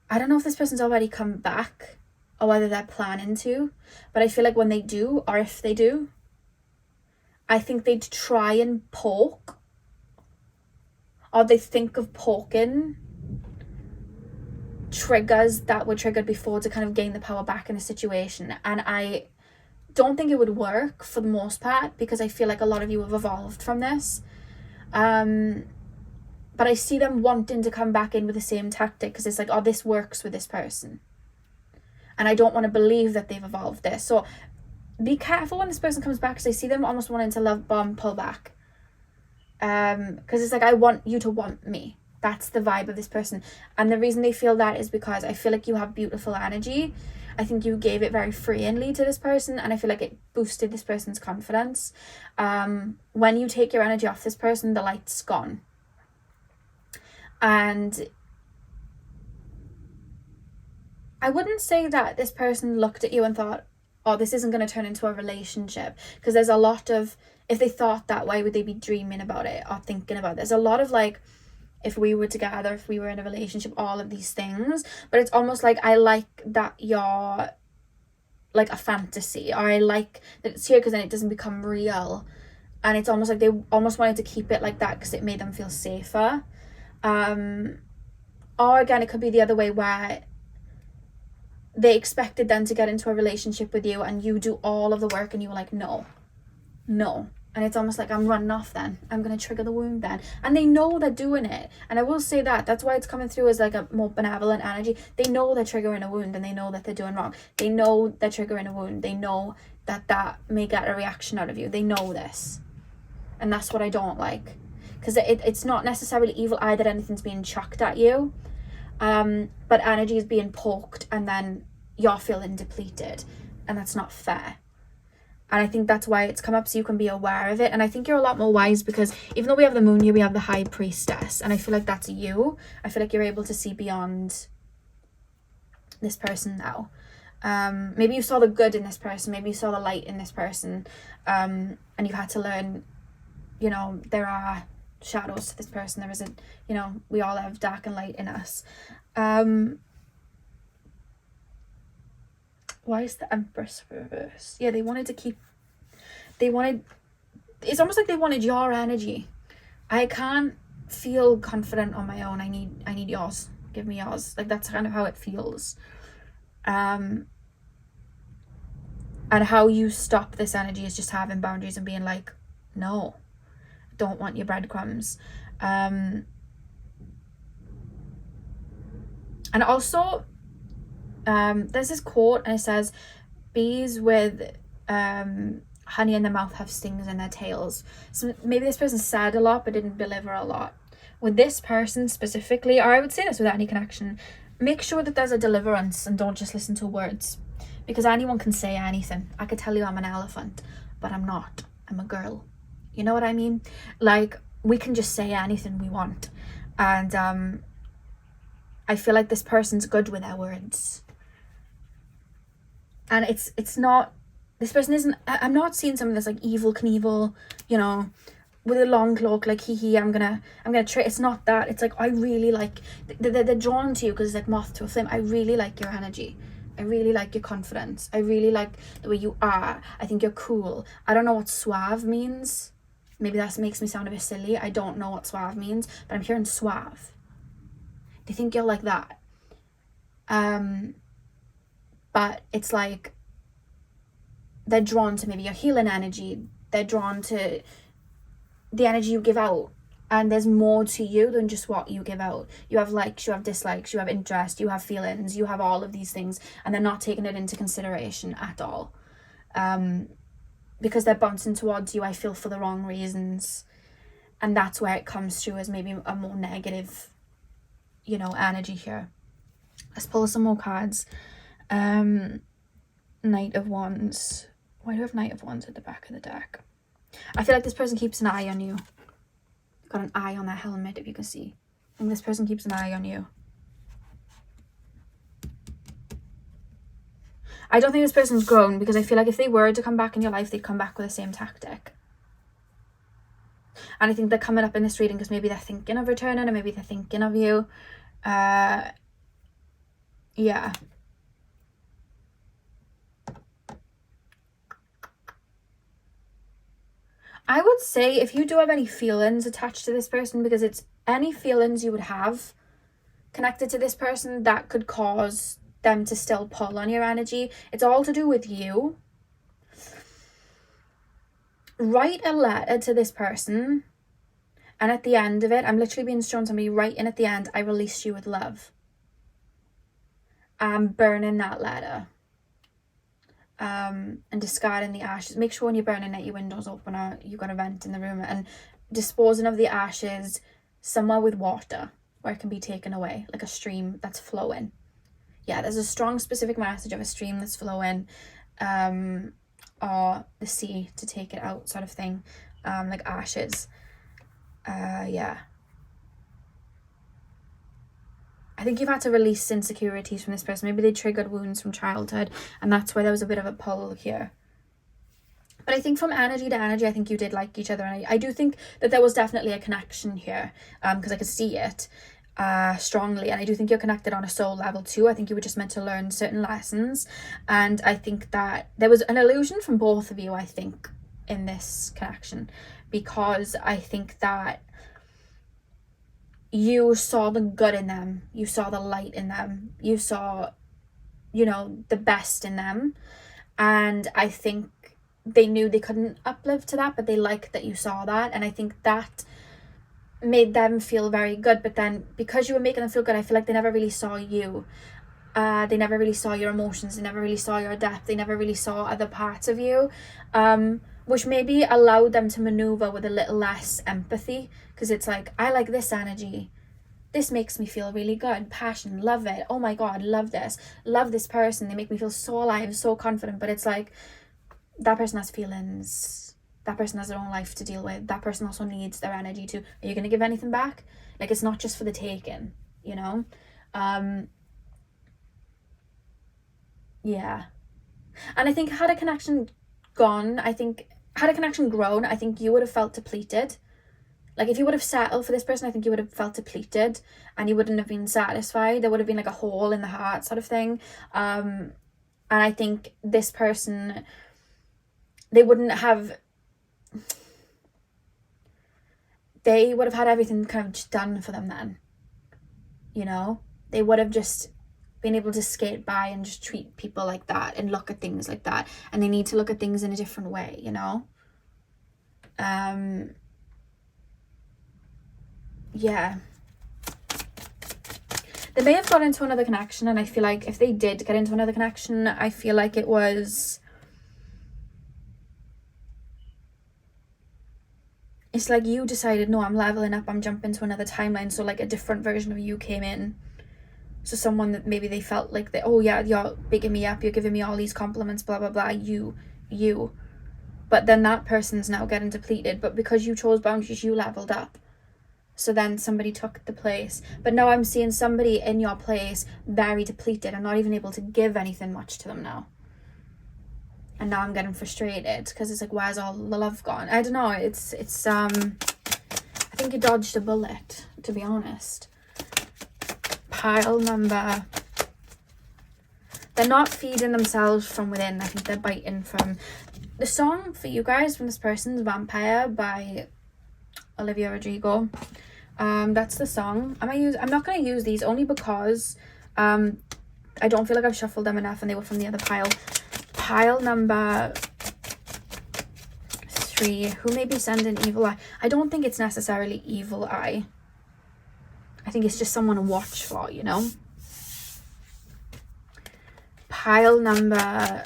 I don't know if this person's already come back or whether they're planning to, but I feel like when they do, or if they do, I think they'd try and poke, or they think of poking triggers that were triggered before to kind of gain the power back in a situation. And I don't think it would work for the most part, because I feel like a lot of you have evolved from this. But I see them wanting to come back in with the same tactic, because it's like, oh, this works with this person. And I don't want to believe that they've evolved this. So be careful when this person comes back, because I see them almost wanting to love bomb, pull back. Because it's like, I want you to want me. That's the vibe of this person. And the reason they feel that is because I feel like you have beautiful energy. I think you gave it very freely to this person, and I feel like it boosted this person's confidence. When you take your energy off this person, the light's gone. And I wouldn't say that this person looked at you and thought, oh, this isn't going to turn into a relationship, because there's a lot of, if they thought that, why would they be dreaming about it or thinking about it? There's a lot of like, if we were together, if we were in a relationship, all of these things. But it's almost like, I like that you're like a fantasy, or I like that it's here, because then it doesn't become real. And it's almost like they almost wanted to keep it like that because it made them feel safer. Or again, it could be the other way, where they expected them to get into a relationship with you and you do all of the work and you were like, no. And it's almost like, I'm running off then. I'm going to trigger the wound then. And they know they're doing it. And I will say that's why it's coming through as like a more benevolent energy. They know they're triggering a wound and they know that they're doing wrong. They know they're triggering a wound. They know that may get a reaction out of you. They know this. And that's what I don't like. Because it's not necessarily evil either. Anything's being chucked at you. But energy is being poked and then you're feeling depleted. And that's not fair. And I think that's why it's come up, so you can be aware of it. And I think you're a lot more wise, because even though we have the moon here, we have the high priestess. And I feel like that's you. I feel like you're able to see beyond this person now. Maybe you saw the good in this person. Maybe you saw the light in this person. And you had to learn, there are shadows to this person. There isn't, we all have dark and light in us. Why is the Empress reversed? Yeah, it's almost like they wanted your energy. I can't feel confident on my own. I need yours. Give me yours. Like, that's kind of how it feels. And how you stop this energy is just having boundaries and being like, no, I don't want your breadcrumbs. And also, there's this quote and it says, bees with honey in their mouth have stings in their tails. So maybe this person said a lot but didn't deliver a lot. With this person specifically, or I would say this with any connection, make sure that there's a deliverance and don't just listen to words, because anyone can say anything. I could tell you I'm an elephant, but I'm not. I'm a girl. You know what I mean? Like, we can just say anything we want. And I feel like this person's good with their words. And it's not, this person isn't, I'm not seeing someone that's like evil Knievel, with a long cloak, like, I'm gonna try. It's not that. It's like, I really like, they're drawn to you because it's like moth to a flame. I really like your energy. I really like your confidence. I really like the way you are. I think you're cool. I don't know what suave means. Maybe that makes me sound a bit silly. I don't know what suave means, but I'm hearing suave. They think you're like that. But it's like, they're drawn to maybe your healing energy. They're drawn to the energy you give out. And there's more to you than just what you give out. You have likes, you have dislikes, you have interest, you have feelings, you have all of these things. And they're not taking it into consideration at all. Because they're bouncing towards you, I feel, for the wrong reasons. And that's where it comes through as maybe a more negative, energy here. Let's pull some more cards. Knight of Wands. Why do we have Knight of Wands at the back of the deck? I feel like this person keeps an eye on you. Got an eye on their helmet, if you can see. And this person keeps an eye on you. I don't think this person's grown, because I feel like if they were to come back in your life, they'd come back with the same tactic. And I think they're coming up in this reading because maybe they're thinking of returning, or maybe they're thinking of you. Yeah. I would say if you do have any feelings attached to this person, because it's any feelings you would have connected to this person that could cause them to still pull on your energy, it's all to do with you. Write a letter to this person, and at the end of it, I'm literally being shown somebody writing at the end, I release you with love. I'm burning that letter. And discarding the ashes. Make sure when you're burning it, your windows open, or you've got a vent in the room, and disposing of the ashes somewhere with water where it can be taken away, like a stream that's flowing. Yeah, there's a strong specific message of a stream that's flowing, or the sea to take it out, sort of thing, like ashes. Yeah. I think you've had to release insecurities from this person. Maybe they triggered wounds from childhood, and that's why there was a bit of a pull here. But I think from energy to energy, I think you did like each other. And I do think that there was definitely a connection here, because I could see it strongly. And I do think you're connected on a soul level too. I think you were just meant to learn certain lessons. And I think that there was an illusion from both of you, I think, in this connection. Because I think that you saw the good in them, you saw the light in them, you saw, you know, the best in them. And I think they knew they couldn't uplift to that, but they liked that you saw that. And I think that made them feel very good. But then because you were making them feel good, I feel like they never really saw you. They never really saw your emotions. They never really saw your depth. They never really saw other parts of you, which maybe allowed them to maneuver with a little less empathy, because it's like, I like this energy. This makes me feel really good. Passion, love it. Oh my God, love this. Love this person. They make me feel so alive, so confident. But it's like, that person has feelings. That person has their own life to deal with. That person also needs their energy too. Are you going to give anything back? Like, it's not just for the taking, you know? Yeah. And I think had a connection grown, I think you would have felt depleted. Like, if you would have settled for this person, I think you would have felt depleted and you wouldn't have been satisfied. There would have been like a hole in the heart sort of thing. And I think this person, they would have had everything kind of just done for them then. You know? They would have just been able to skate by and just treat people like that and look at things like that. And they need to look at things in a different way, you know? Yeah. They may have got into another connection, and I feel like if they did get into another connection, I feel like it was... It's like you decided, no, I'm leveling up, I'm jumping to another timeline, so like a different version of you came in. So someone that maybe they felt like, oh yeah, you're bigging me up, you're giving me all these compliments, blah, blah, blah, you. But then that person's now getting depleted, but because you chose boundaries, you leveled up. So then somebody took the place. But now I'm seeing somebody in your place very depleted and not even able to give anything much to them now. And now I'm getting frustrated because it's like, where's all the love gone? I don't know. It's I think you dodged a bullet, to be honest. Pile number... They're not feeding themselves from within. I think they're biting from... The song for you guys from this person's Vampire by Olivia Rodrigo. That's the song. I'm not going to use these only because I don't feel like I've shuffled them enough and they were from the other pile. Pile number 3. Who may be sending evil eye? I don't think it's necessarily evil eye. I think it's just someone to watch for, you know? Pile number...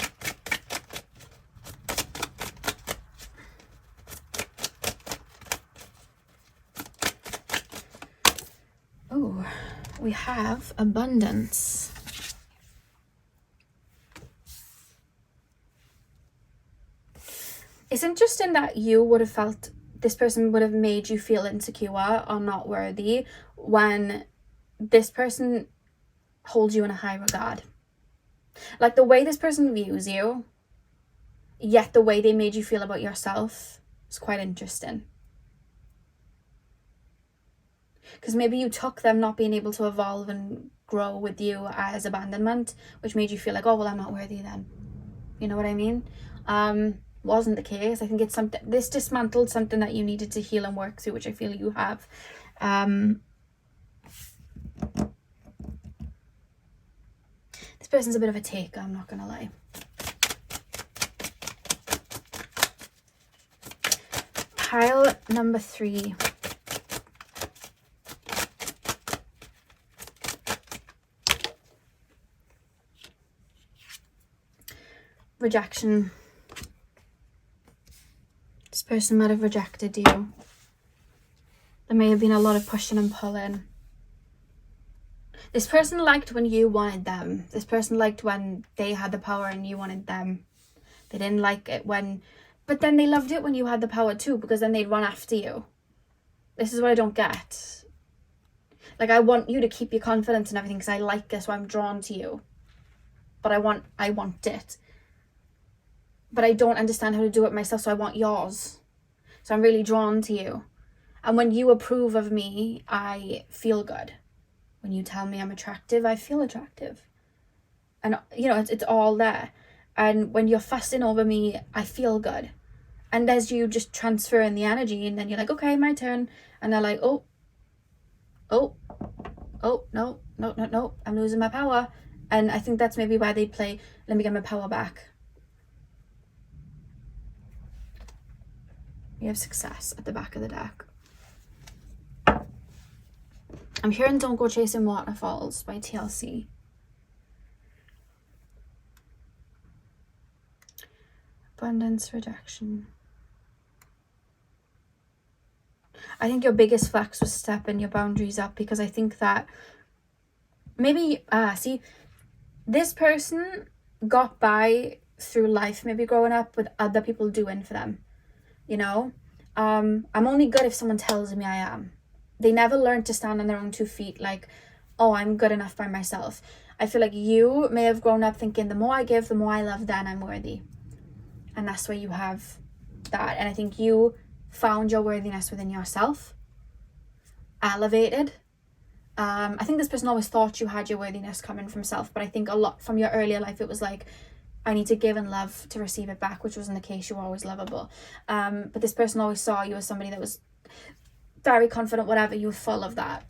Oh, we have abundance. It's interesting that you would have felt this person would have made you feel insecure or not worthy when this person holds you in a high regard. Like the way this person views you, yet the way they made you feel about yourself is quite interesting. Because maybe you took them not being able to evolve and grow with you as abandonment, which made you feel like, oh, well, I'm not worthy then. You know what I mean? Wasn't the case. I think it's something, this dismantled something that you needed to heal and work through, which I feel you have. This person's a bit of a taker, I'm not gonna lie. Pile number 3. Rejection. This person might have rejected you. There may have been a lot of pushing and pulling. This person liked when you wanted them. This person liked when they had the power and you wanted them. They didn't like it when... But then they loved it when you had the power too, because then they'd run after you. This is what I don't get. Like, I want you to keep your confidence and everything because I like it, so I'm drawn to you. But I want it. But I don't understand how to do it myself, so I want yours. So I'm really drawn to you. And when you approve of me, I feel good. When you tell me I'm attractive, I feel attractive. And, you know, it's all there. And when you're fussing over me, I feel good. And as you just transfer in the energy, and then you're like, okay, my turn. And they're like, oh, oh, no, I'm losing my power. And I think that's maybe why they play, let me get my power back. We have success at the back of the deck. I'm hearing Don't Go Chasing Waterfalls by TLC. Abundance, rejection. I think your biggest flex was stepping your boundaries up, because I think that maybe, see, this person got by through life, maybe growing up with other people doing for them, you know? I'm only good if someone tells me I am. They never learned to stand on their own 2 feet, like, oh, I'm good enough by myself. I feel like you may have grown up thinking, the more I give, the more I love, then I'm worthy. And that's where you have that. And I think you found your worthiness within yourself, elevated. I think this person always thought you had your worthiness coming from self, but I think a lot from your earlier life, it was like, I need to give and love to receive it back, which wasn't the case. You were always lovable. But this person always saw you as somebody that was very confident, whatever. You were full of that.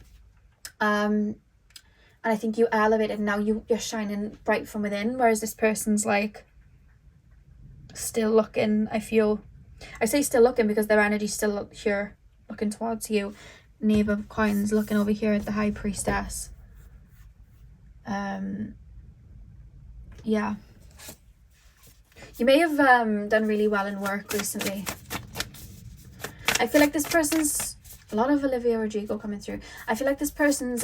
And I think you elevated. Now you're shining bright from within, whereas this person's like still looking. I say still looking because their energy's still here, looking towards you. Knave of Coins looking over here at the High Priestess. Yeah. You may have done really well in work recently. I feel like this person's... A lot of Olivia Rodrigo coming through. I feel like this person's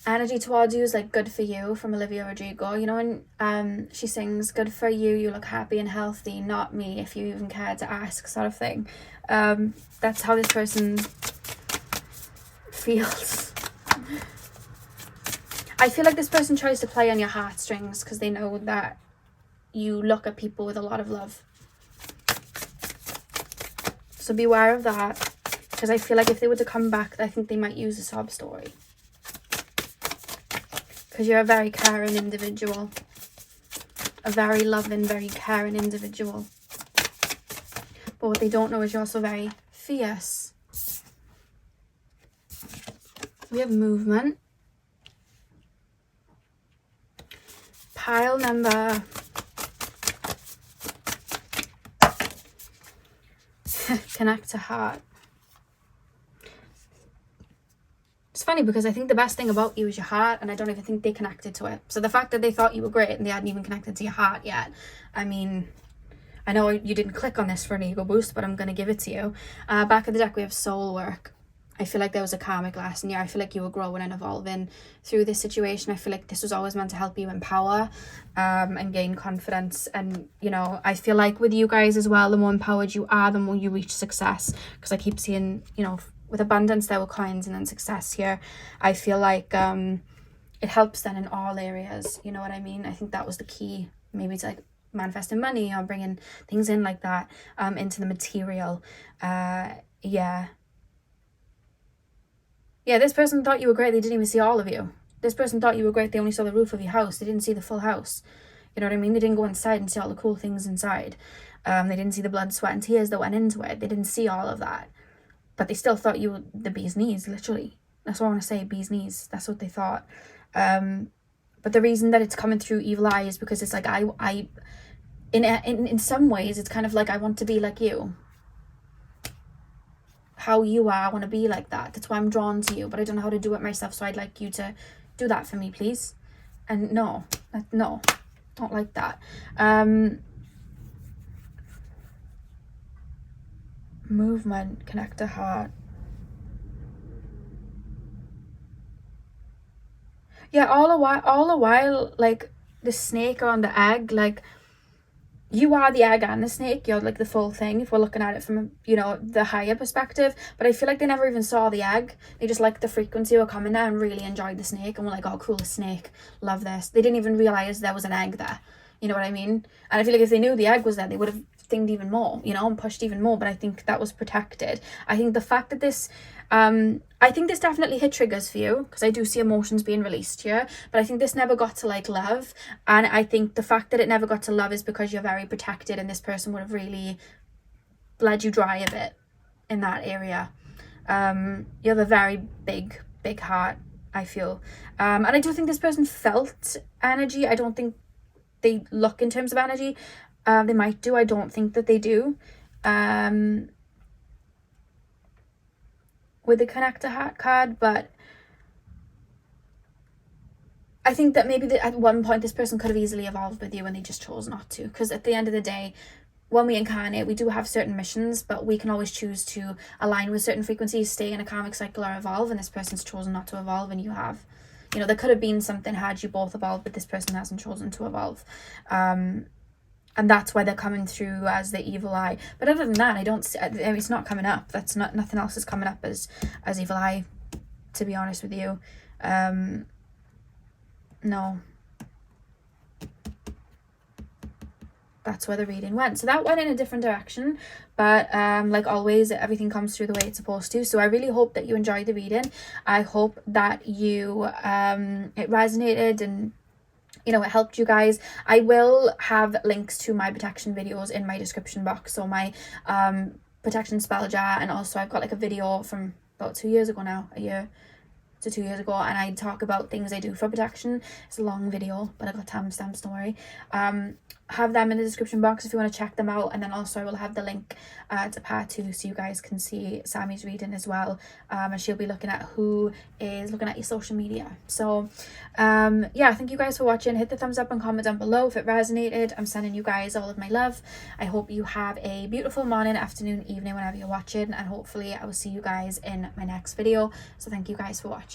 energy towards you is like good for you, from Olivia Rodrigo. You know when she sings good for you, you look happy and healthy, not me, if you even care to ask, sort of thing. That's how this person feels. I feel like this person tries to play on your heartstrings because they know that you look at people with a lot of love. So beware of that, because I feel like if they were to come back, I think they might use a sob story. Because you're a very caring individual. A very loving, very caring individual. But what they don't know is you're also very fierce. We have movement. Pile number... Connect to heart. It's funny because I think the best thing about you is your heart, and I don't even think they connected to it. So the fact that they thought you were great and they hadn't even connected to your heart yet, I mean, I know you didn't click on this for an ego boost, but I'm going to give it to you. Back of the deck we have soul work. I feel like there was a karmic lesson here. I feel like you were growing and evolving through this situation. I feel like this was always meant to help you empower and gain confidence. And, you know, I feel like with you guys as well, the more empowered you are, the more you reach success. Because I keep seeing, you know, with abundance, there were coins, and then success here. I feel like it helps then in all areas. You know what I mean? I think that was the key, maybe to like manifesting money or bringing things in like that into the material. Yeah, this person thought you were great. They didn't even see all of you. This person thought you were great. They only saw the roof of your house. They didn't see the full house. You know what I mean? They didn't go inside and see all the cool things inside. They didn't see the blood, sweat, and tears that went into it. They didn't see all of that. But they still thought you were the bee's knees, literally. That's what I want to say, bee's knees. That's what they thought. But the reason that it's coming through evil eye is because it's like, in some ways, it's kind of like, I want to be like you. How you are, I want to be like that. That's why I'm drawn to you, but I don't know how to do it myself, so I'd like you to do that for me, please. And no, not like that. Movement, connect to heart. Yeah, all the while, like the snake on the egg, like you are the egg and the snake. You're like the full thing if we're looking at it from, you know, the higher perspective. But I feel like they never even saw the egg. They just liked the frequency of coming there and really enjoyed the snake and were like, oh, cool, a snake, love this. They didn't even realize there was an egg there. You know what I mean? And I feel like if they knew the egg was there, they would have thinged even more, you know, and pushed even more. But I think that was protected. I think the fact that this I think this definitely hit triggers for you, because I do see emotions being released here, but I think this never got to like love. And I think the fact that it never got to love is because you're very protected, and this person would have really bled you dry a bit. in that area. You have a very big heart, I feel. And I do think this person felt energy. I don't think they look in terms of energy. They might do. I don't think that they do. With the connector heart card, but I think that maybe at one point this person could have easily evolved with you and they just chose not to, because at the end of the day, when we incarnate, we do have certain missions, but we can always choose to align with certain frequencies, stay in a karmic cycle, or evolve, and this person's chosen not to evolve and you have. You know, there could have been something had you both evolved, but this person hasn't chosen to evolve. And that's why they're coming through as the evil eye. But other than that, I don't see, it's not coming up. That's not, nothing else is coming up as evil eye, to be honest with you. No. That's where the reading went. So that went in a different direction, but like always, everything comes through the way it's supposed to. So I really hope that you enjoyed the reading. I hope that you it resonated and, you know, it helped you guys. I will have links to my protection videos in my description box. So my protection spell jar, and also I've got like a video from about 2 years ago now, a year to 2 years ago, and I talk about things I do for protection. It's a long video, but I got timestamps, don't worry. Have them in the description box if you want to check them out, and then also I will have the link to part 2 so you guys can see Sammy's reading as well, and she'll be looking at who is looking at your social media. So yeah, thank you guys for watching. Hit the thumbs up and comment down below if it resonated. I'm sending you guys all of my love. I hope you have a beautiful morning, afternoon, evening, whenever you're watching, and hopefully I will see you guys in my next video. So thank you guys for watching.